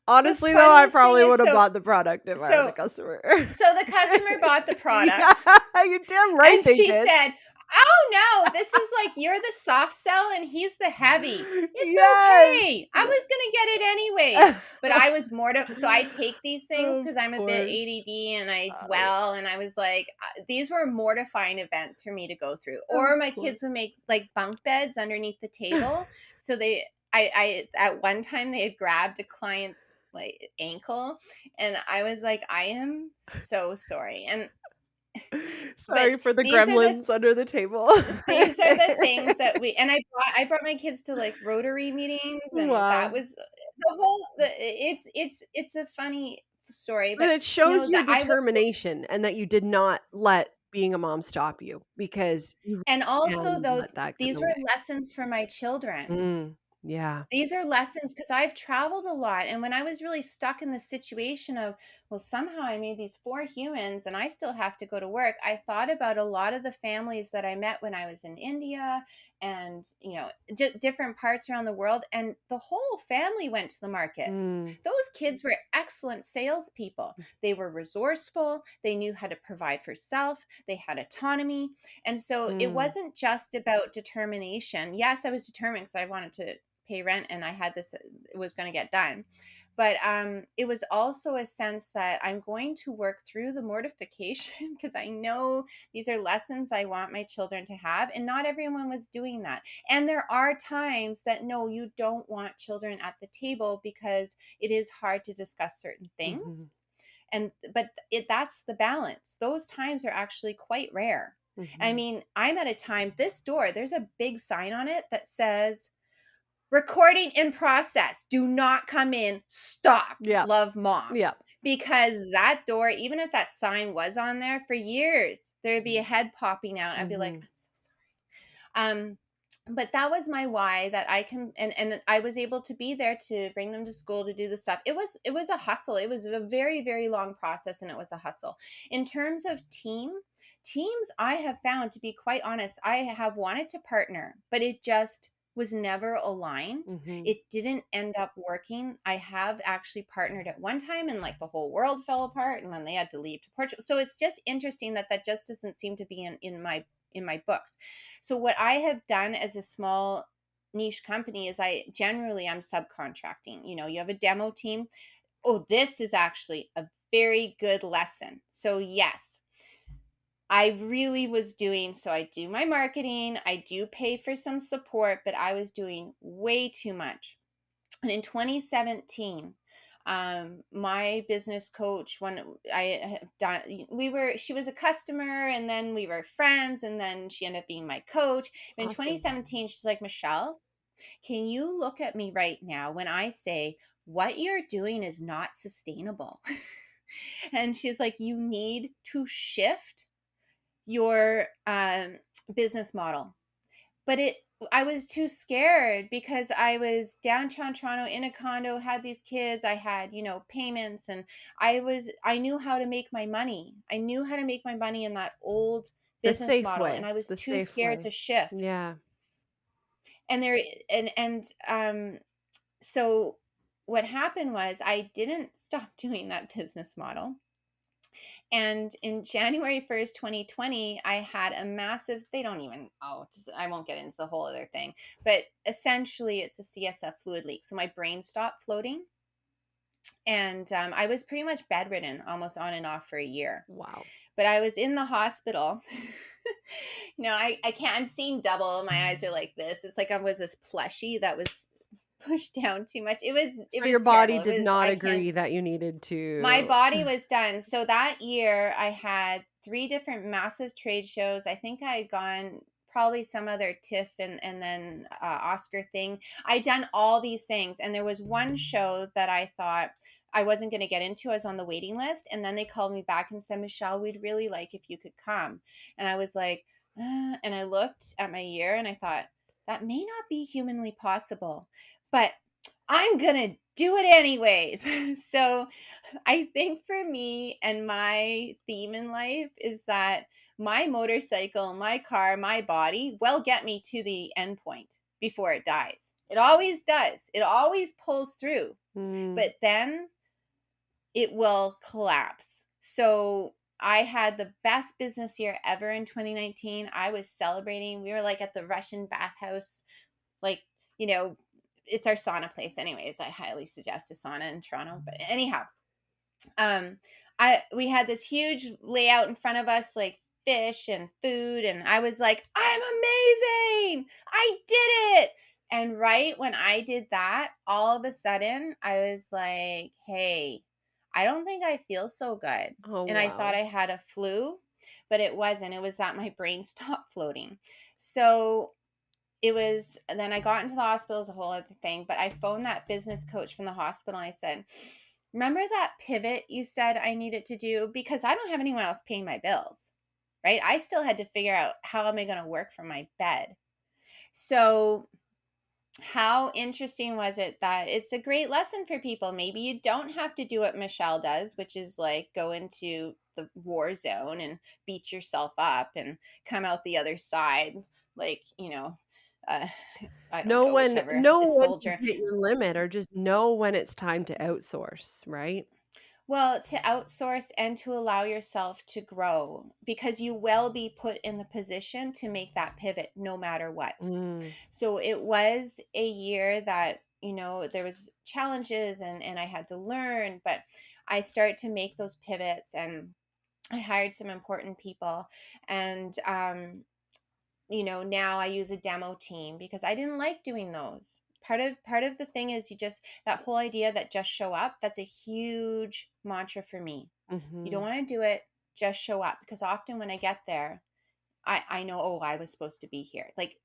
Honestly, though, I funniest thing probably is, would have bought the product if I were the so customer. so the customer bought the Yeah, product you're damn right and they she did. said, oh no, this is like, you're the soft sell and he's the heavy. It's Yes. okay. I was going to get it anyways. But I was mortified. So I take these things Of because I'm a bit course. ADD and I Yeah, dwell. And I was like, these were mortifying events for me to go through. of Or my course. kids would make like bunk beds underneath the table. So I at one time they had grabbed the client's like ankle, and I was like, I am so sorry. And but Sorry for the these are the gremlins under the table. these are the things that we, and I brought my kids to like Rotary meetings, and that Wow. was the whole it's a funny story, But but it shows your that I will. determination and that you did not let being a mom stop you because you And also can though, let that get in these the were way. lessons for my children. Yeah. These are lessons because I've traveled a lot. And when I was really stuck in the situation of, well, somehow I made these 4 humans and I still have to go to work, I thought about a lot of the families that I met when I was in India and, different parts around the world. And the whole family went to the market. Mm. Those kids were excellent salespeople. They were resourceful. They knew how to provide for self. They had autonomy. And so it Mm. wasn't just about determination. Yes, I was determined because I wanted to pay rent and I had this, it was going to get done. But it was also a sense that I'm going to work through the mortification because I know these are lessons I want my children to have. And not everyone was doing that. And there are times that no, you don't want children at the table because it is hard to discuss certain things. Mhm. And but that's the balance. Those times are actually quite rare. I Mhm. mean, I'm at a time, this door, there's a big sign on it that says, recording in process. Do not come in. Stop. Yep. Love, mom. Yep. Because that door, even if that sign was on there for years, there'd be a head popping out. I'd be like, Mhm. I'm so sorry. But that was my why, that I can, and I was able to be there to bring them to school to do the stuff. It was a hustle. It was a very, very long process, and it was a hustle. In terms of teams, I have found, to be quite honest, I have wanted to partner, but it just was never aligned. Mhm. It didn't end up working. I have actually partnered at one time and like the whole world fell apart and then they had to leave to Portugal. So it's just interesting that that just doesn't seem to be in my books. So what I have done as a small niche company is I'm subcontracting. You have a demo team. Oh, this is actually a very good lesson. So yes, I really was doing, so I do my marketing, I do pay for some support, but I was doing way too much. And in 2017, my business coach, when I have done, she was a customer, and then we were friends, and then she ended up being my coach. But in Awesome. 2017, she's like, Michelle, can you look at me right now when I say what you're doing is not sustainable? And she's like, you need to shift your business model. But I was too scared because I was downtown Toronto in a condo, had these kids, I had, payments, and I knew how to make my money. I knew how to make my money in that old The business safe model, and way, I was the too safe scared way. to shift. Yeah. And there and so what happened was I didn't stop doing that business model. And in January 1st, 2020, I had a massive, they don't even, I won't get into the whole other thing, but essentially it's a CSF fluid leak. So my brain stopped floating. And I was pretty much bedridden almost on and off for a year. Wow. But I was in the hospital. I can't, I'm seeing double. My eyes are like this. It's like I was this plushie that was pushed down too much. It So your was body terrible. did not I can't, agree that you needed my to. body was done. So that year, I had 3 different massive trade shows. I think I had gone probably some other TIFF and then Oscar thing. I'd done all these things, and there was one show that I thought I wasn't going to get into. I was on the waiting list, and then they called me back and said, Michelle, we'd really like if you could come. And I was like, and I looked at my year and I thought, that may not be humanly possible, but I'm going to do it anyways. So I think for me and my theme in life is that my motorcycle, my car, my body will get me to the end point before it dies. It always does. It always pulls through, Mm, but then it will collapse. So I had the best business year ever in 2019. I was celebrating. We were like at the Russian bathhouse, like, you know, it's our sauna place anyways. I highly suggest a sauna in Toronto. But anyhow, um I we had this huge layout in front of us, like fish and food, and I was like, I'm amazing, I did it. And right when I did that, all of a sudden I was like, hey, I don't think I feel so good. oh, And I thought wow. I had a flu, but it wasn't. It was that my brain stopped floating. So it was, and then I got into the hospital, as a whole other thing, but I phoned that business coach from the hospital. I said, remember that pivot you said I needed to do? Because I don't have anyone else paying my bills, right? I still had to figure out, how am I going to work from my bed? So how interesting was it that it's a great lesson for people? Maybe you don't have to do what Michelle does, which is like go into the war zone and beat yourself up and come out the other side, like, uh, I don't know, whichever Know is when to soldier. hit your limit or just know when it's time to outsource, right? Well, to outsource and to allow yourself to grow, because you will be put in the position to make that pivot no matter what. Mm, So it was a year that, there was challenges, and I had to learn, but I started to make those pivots, and I hired some important people. And now I use a demo team because I didn't like doing those. Part of the thing is, you just, that whole idea that just show up, that's a huge mantra for me. You don't mhm. want to do it, just show up, because often when I get there, I know, oh, I was supposed to be here. Like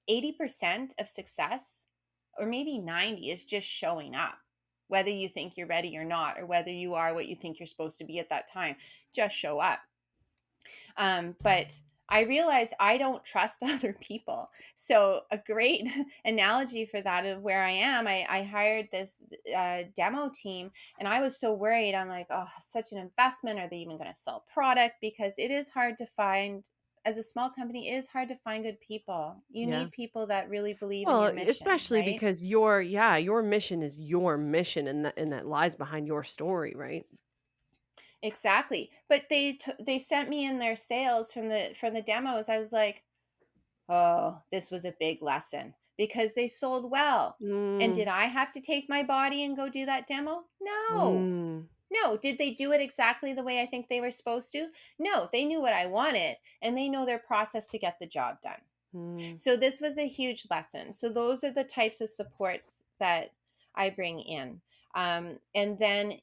80% of success, or maybe 90, is just showing up. Whether you think you're ready or not, or whether you are what you think you're supposed to be at that time, just show up. But I realized I don't trust other people. So a great analogy for that, of where I am, I hired this demo team, and I was so worried. I'm like, oh, such an investment. Are they even going to sell product? Because it is hard to find, as a small company, it is hard to find good people. You Yeah. need people that really believe in Well, your mission, especially right? because your mission is your mission, and that lies behind your story, right? Exactly. But they sent me in their sales from the demos. I was like, oh, this was a big lesson. because they sold well. And Mm, did I have to take my body and go do that demo? No. mm, No. Did they do it exactly the way I think they were supposed to? No. They knew what I wanted and they know their process to get the job done. mm. So this was a huge lesson. So those are the types of supports that I bring in. And then,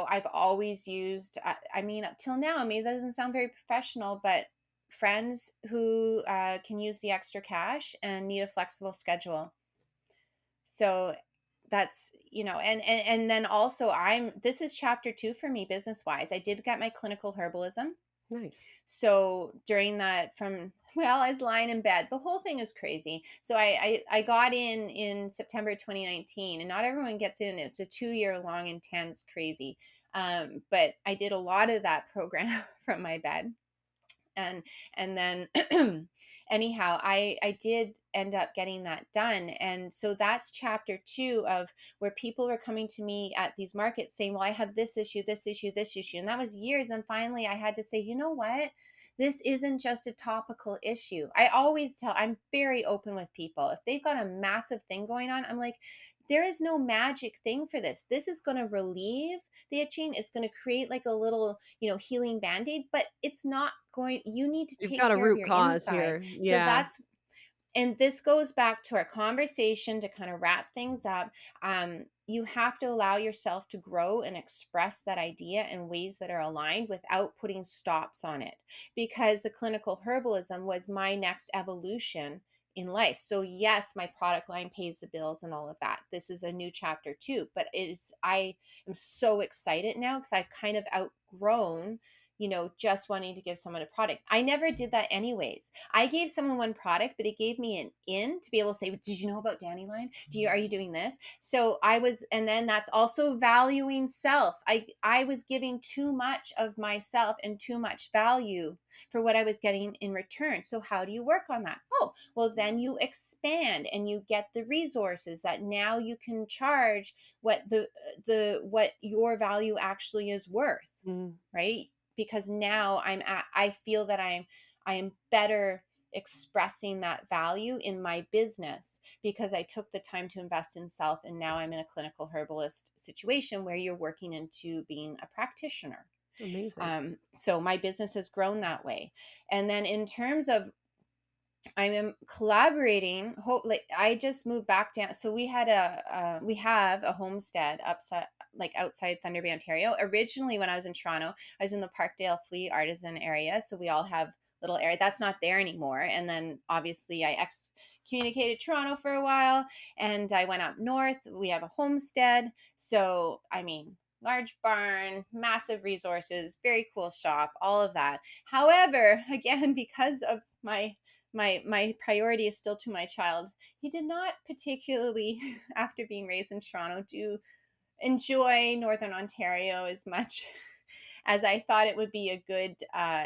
I've always used, I mean, up till now, maybe that doesn't sound very professional, but friends who can use the extra cash and need a flexible schedule. So that's, and then also this is chapter 2 for me business wise. I did get my clinical herbalism. Nice. So during that well, I was lying in bed. The whole thing is crazy. So I got in September 2019, and not everyone gets in. It's a 2-year long, intense, crazy. But I did a lot of that program from my bed. and and then anyhow, I did end up getting that done, and so that's chapter 2 of where people were coming to me at these markets saying, well, I have this issue, this issue, this issue, and that was years. And finally I had to say, you know what, this isn't just a topical issue. I'm very open with people. If they've got a massive thing going on, I'm like, there is no magic thing for this. This is going to relieve the itching. It's going to create like a little, healing band-aid, but it's not going, you need to You've take got a care of root your cause inside. here. So Yeah. and this goes back to our conversation to kind of wrap things up. You have to allow yourself to grow and express that idea in ways that are aligned without putting stops on it, because the clinical herbalism was my next evolution in life. So yes, my product line pays the bills and all of that. This is a new chapter too, but I am so excited now because I've kind of outgrown, just wanting to give someone a product. I never did that anyways. I gave someone one product, but it gave me an in to be able to say, did you know about dandelion? Are you doing this? So and then that's also valuing self. I was giving too much of myself and too much value for what I was getting in return. So how do you work on that? Oh, well, then you expand and you get the resources that now you can charge what what your value actually is worth, Mm, right? Because now I feel that I am better expressing that value in my business because I took the time to invest in self, and now I'm in a clinical herbalist situation where you're working into being a practitioner. amazing. So my business has grown that way. And then in terms of I am collaborating. Like I just moved back down. So we have a homestead upside, like outside Thunder Bay, Ontario. Originally, when I was in Toronto, I was in the Parkdale Flea Artisan area. So we all have little area that's not there anymore. And then obviously I excommunicated Toronto for a while, and I went up north. We have a homestead. So I mean, large barn, massive resources, very cool shop, all of that. However, again, because of my priority is still to my child. He did not particularly, after being raised in Toronto, do enjoy Northern Ontario as much as I thought it would be a good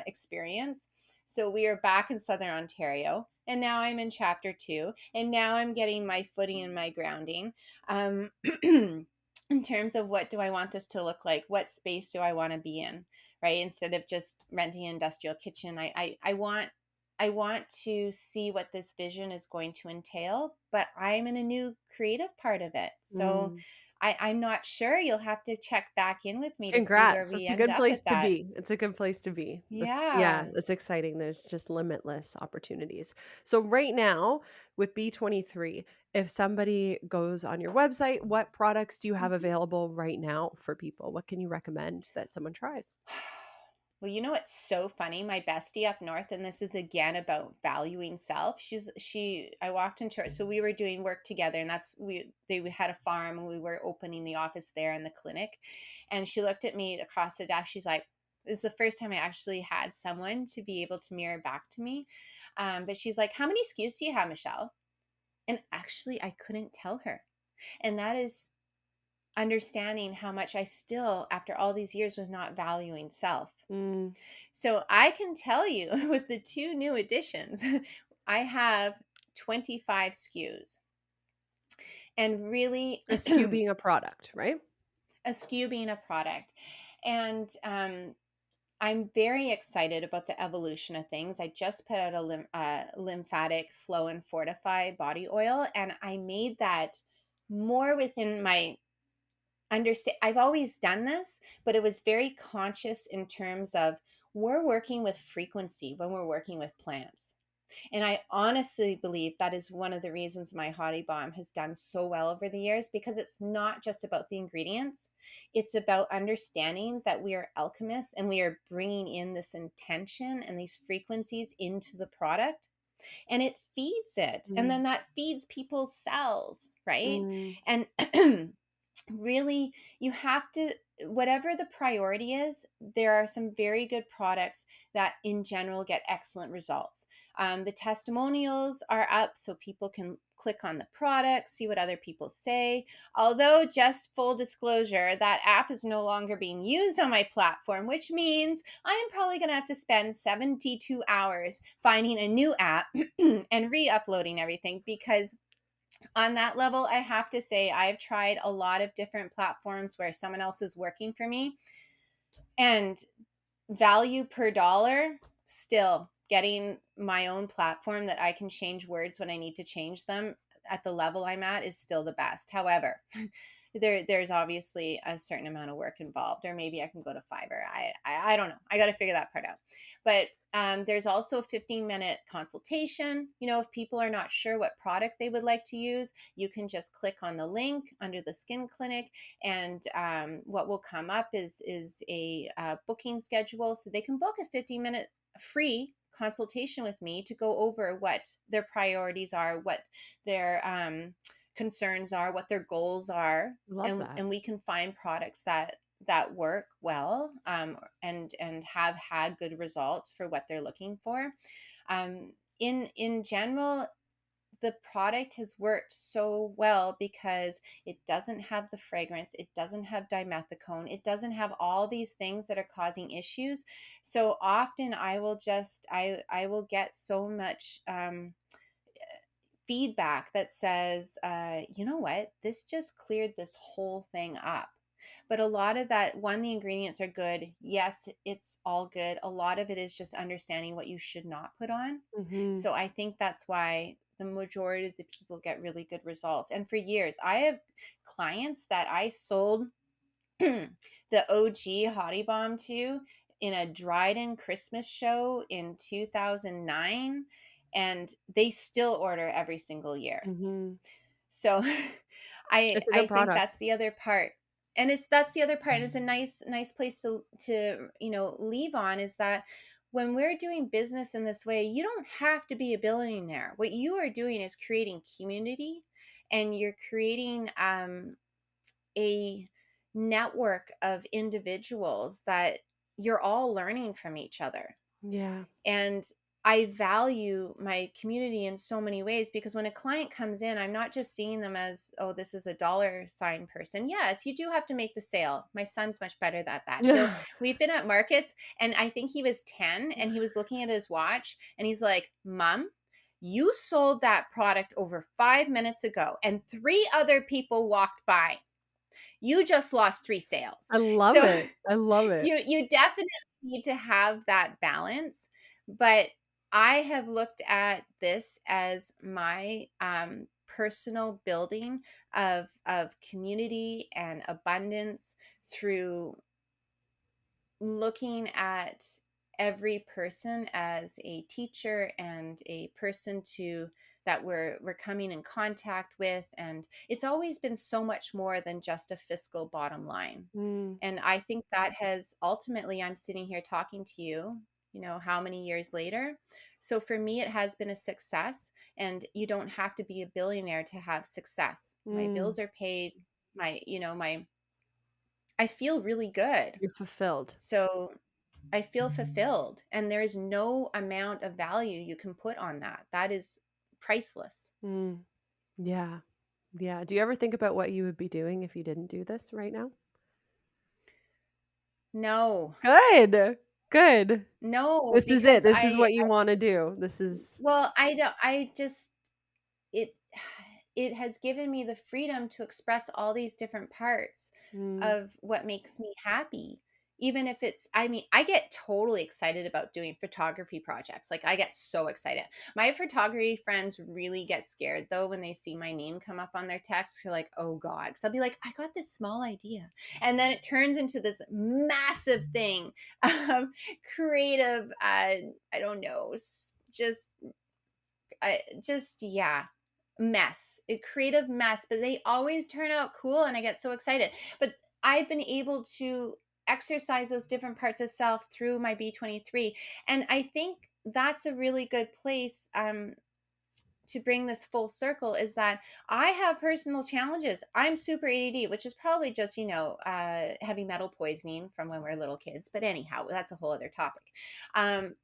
experience. So we are back in Southern Ontario, and now I'm in chapter 2, and now I'm getting my footing and my grounding. Um, in terms of what do I want this to look like? What space do I want to be in? Right? Instead of just renting an industrial kitchen, I want to see what this vision is going to entail, but I'm in a new creative part of it. So Mm. I'm not sure. You'll have to check back in with me to see where Congrats. we That's a end good up place with to that. be. It's a good place to be. Yeah, Yeah. that's exciting. There's just limitless opportunities. So right now with B23, if somebody goes on your website, what products do you have Mhm. available right now for people? What can you recommend that someone tries? Well, you know what's so funny? My bestie up north, and this is again about valuing self. I walked into her, so we were doing work together, and we had a farm, and we were opening the office there in the clinic. And she looked at me across the desk. She's like, "This is the first time I actually had someone to be able to mirror back to me." But she's like, "How many SKUs do you have, Michelle?" And actually, I couldn't tell her, and that is understanding how much I still, after all these years, was not valuing self. Mm, So I can tell you with the 2 new additions, I have 25 SKUs. And really a SKU being a product, right? a SKU being a product. And I'm very excited about the evolution of things. I just put out a lymphatic flow and fortify body oil, and I made that more within my understand. I've always done this, but it was very conscious in terms of we're working with frequency when we're working with plants. And I honestly believe that is one of the reasons my Hottie Bomb has done so well over the years, because it's not just about the ingredients. It's about understanding that we are alchemists and we are bringing in this intention and these frequencies into the product, and it feeds it. And Mm, then that feeds people's cells, right? mm, And really, you have to, whatever the priority is, there are some very good products that in general get excellent results. The testimonials are up so people can click on the product, see what other people say. Although, just full disclosure, that app is no longer being used on my platform, which means I am probably going to have to spend 72 hours finding a new app and re-uploading everything, because on that level, I have to say I've tried a lot of different platforms where someone else is working for me, and value per dollar, still getting my own platform that I can change words when I need to change them at the level I'm at is still the best. However, there's obviously a certain amount of work involved, or maybe I can go to Fiverr. I don't know. I got to figure that part out. But there's also a 15-minute consultation. If people are not sure what product they would like to use, you can just click on the link under the skin clinic, and what will come up is a booking schedule, so they can book a 15-minute free consultation with me to go over what their priorities are, what their concerns are, what their goals are, love and that. and we can find products that work well, and have had good results for what they're looking for. In general, the product has worked so well because it doesn't have the fragrance, it doesn't have dimethicone, it doesn't have all these things that are causing issues. So often I will get so much feedback that says, you know what, this just cleared this whole thing up. But a lot of that, one, the ingredients are good. Yes, it's all good. A lot of it is just understanding what you should not put on. Hmm. So I think that's why the majority of the people get really good results. And for years, I have clients that I sold the OG Hottie Bomb to in a Dryden Christmas show in 2009, and they still order every single year. Hmm. So I It's a I good think product. that's the other part. And that's the other part. It's a nice place to leave on, is that when we're doing business in this way, you don't have to be a billionaire. What you are doing is creating community, and you're creating a network of individuals that you're all learning from each other. Yeah. And I value my community in so many ways, because when a client comes in, I'm not just seeing them as, oh, this is a dollar sign person. Yes, you do have to make the sale. My son's much better at that. We've been at markets, and I think he was 10, and he was looking at his watch, and he's like, Mom, you sold that product over 5 minutes ago, and three other people walked by. You just lost three sales. I love So it. I love it. you definitely need to have that balance. But I have looked at this as my personal building of community and abundance, through looking at every person as a teacher and a person to that we're coming in contact with. And it's always been so much more than just a fiscal bottom line. Mm, And I think that has ultimately, I'm sitting here talking to you, how many years later. So for me, it has been a success, and you don't have to be a billionaire to have success. My mm. bills are paid. My I feel really good. You're fulfilled. So I feel fulfilled, and there is no amount of value you can put on that. That is priceless. Mm, yeah. Yeah. Do you ever think about what you would be doing if you didn't do this right now? No, Good. Good. no, This is it. because This is what you wanna do. This is well, I don't, I just, it, it has given me the freedom to express all these different parts mm, of what makes me happy. even if it's, I mean, I get totally excited about doing photography projects. Like, I get so excited. My photography friends really get scared though when they see my name come up on their text. They're like, "Oh God." So I'll be like, "I got this small idea." And then it turns into this massive thing. Creative, I don't know, just yeah, mess, a creative mess, but they always turn out cool and I get so excited. But I've been able to exercise those different parts of self through my B23, and I think that's a really good place to bring this full circle, is that I have personal challenges. I'm super ADD, which is probably just, heavy metal poisoning from when we were little kids. But anyhow, that's a whole other topic.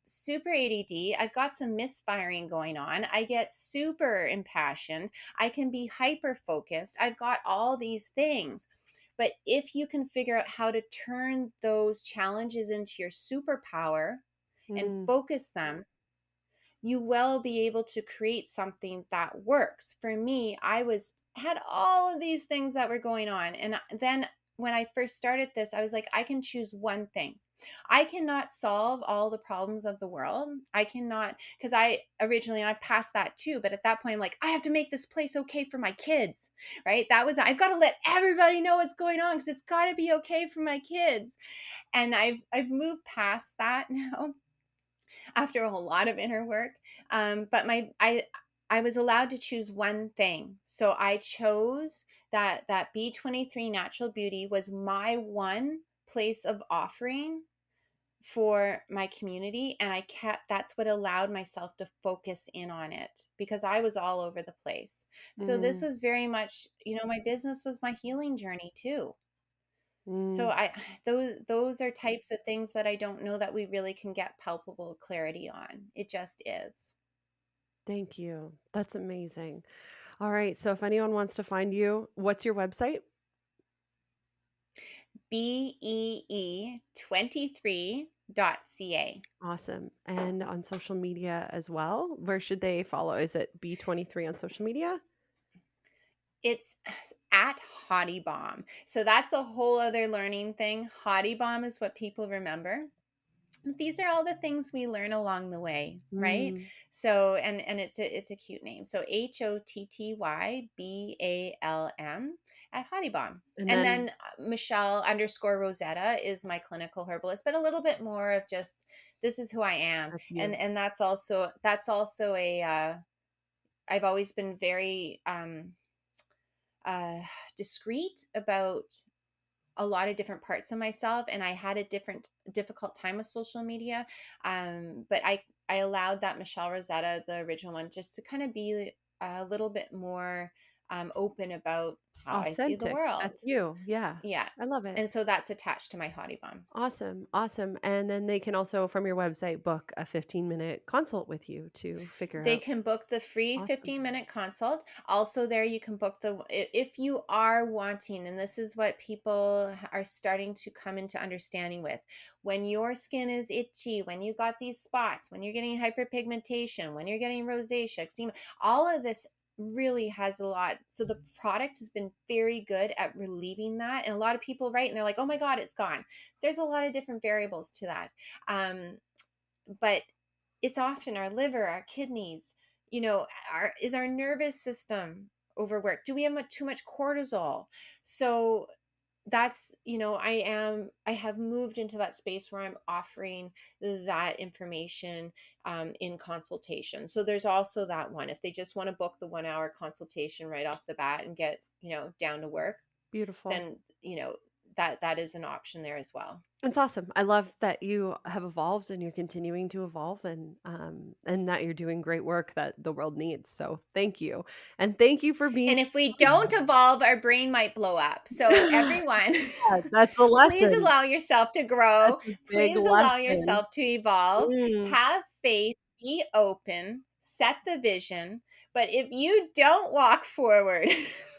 Super ADD. I've got some misfiring going on. I get super impassioned. I can be hyper focused. I've got all these things. But if you can figure out how to turn those challenges into your superpower and Mm, focus them, you will be able to create something that works. For me, I was had all of these things that were going on, and then when I first started this, I was like, I can choose one thing. I cannot solve all the problems of the world. I cannot, because I originally, and I passed that too, but at that point I'm like, I have to make this place okay for my kids, right? That was, I've got to let everybody know what's going on because it's got to be okay for my kids. And I've moved past that now after a lot of inner work. But I was allowed to choose one thing. So I chose that B23 Natural Beauty was my one place of offering for my community, and I kept that's what allowed myself to focus in on it because I was all over the place. So this mm, was very much, my business was my healing journey too. So mm. I those are types of things that I don't know that we really can get palpable clarity on. It just is. Thank you. That's amazing. All right. So if anyone wants to find you, what's your website? BEE23.ca. Awesome. And on social media as well, where should they follow? Is it B23 on social media? It's at Hottie Bomb. So that's a whole other learning thing. Hottie Bomb is what people remember. These are all the things we learn along the way, right? Mm. So and it's a cute name. So HOTTYBALM at Hottie Bomb. And And then then Michelle underscore Rosetta is my clinical herbalist, but a little bit more of just this is who I am. that's And you. that's also a I've always been very uh discreet about a lot of different parts of myself, and I had a difficult time with social media. But I allowed that Michelle Rosetta, the original one, just to kind of be a little bit more open about how I see the Authentic. world. That's you. Yeah. Yeah. I love it. And so that's attached to my Hottie Bomb. Awesome. Awesome. And then they can also, from your website, book a 15-minute consult with you to figure They out. can book the free Awesome. 15-minute consult. Also, there you can book if you are wanting, and this is what people are starting to come into understanding with. When your skin is itchy, when you got these spots, when you're getting hyperpigmentation, when you're getting rosacea, eczema, all of this really has a lot. So the product has been very good at relieving that. And a lot of people write and they're like, oh my God, it's gone. There's a lot of different variables to that. But it's often our liver, our kidneys, our nervous system overworked? Do we have too much cortisol? So that's, I have moved into that space where I'm offering that information in consultation. So there's also that one. If they just want to book the 1 hour consultation right off the bat and get, down to work, Beautiful. then, that is an option there as well. It's awesome. I love that you have evolved and you're continuing to evolve and that you're doing great work that the world needs. So thank you. And thank you for being And if we don't evolve, our brain might blow up. So, everyone, Yeah, that's a please lesson. allow yourself to That's grow. a big Please allow lesson. yourself to evolve. Mm. Have faith, be open, set the vision. But if you don't walk forward,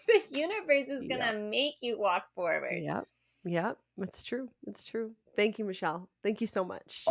the universe is going Yep. to make you walk forward. Yep. Yep. It's true. It's true. Thank you, Michelle. Thank you so much.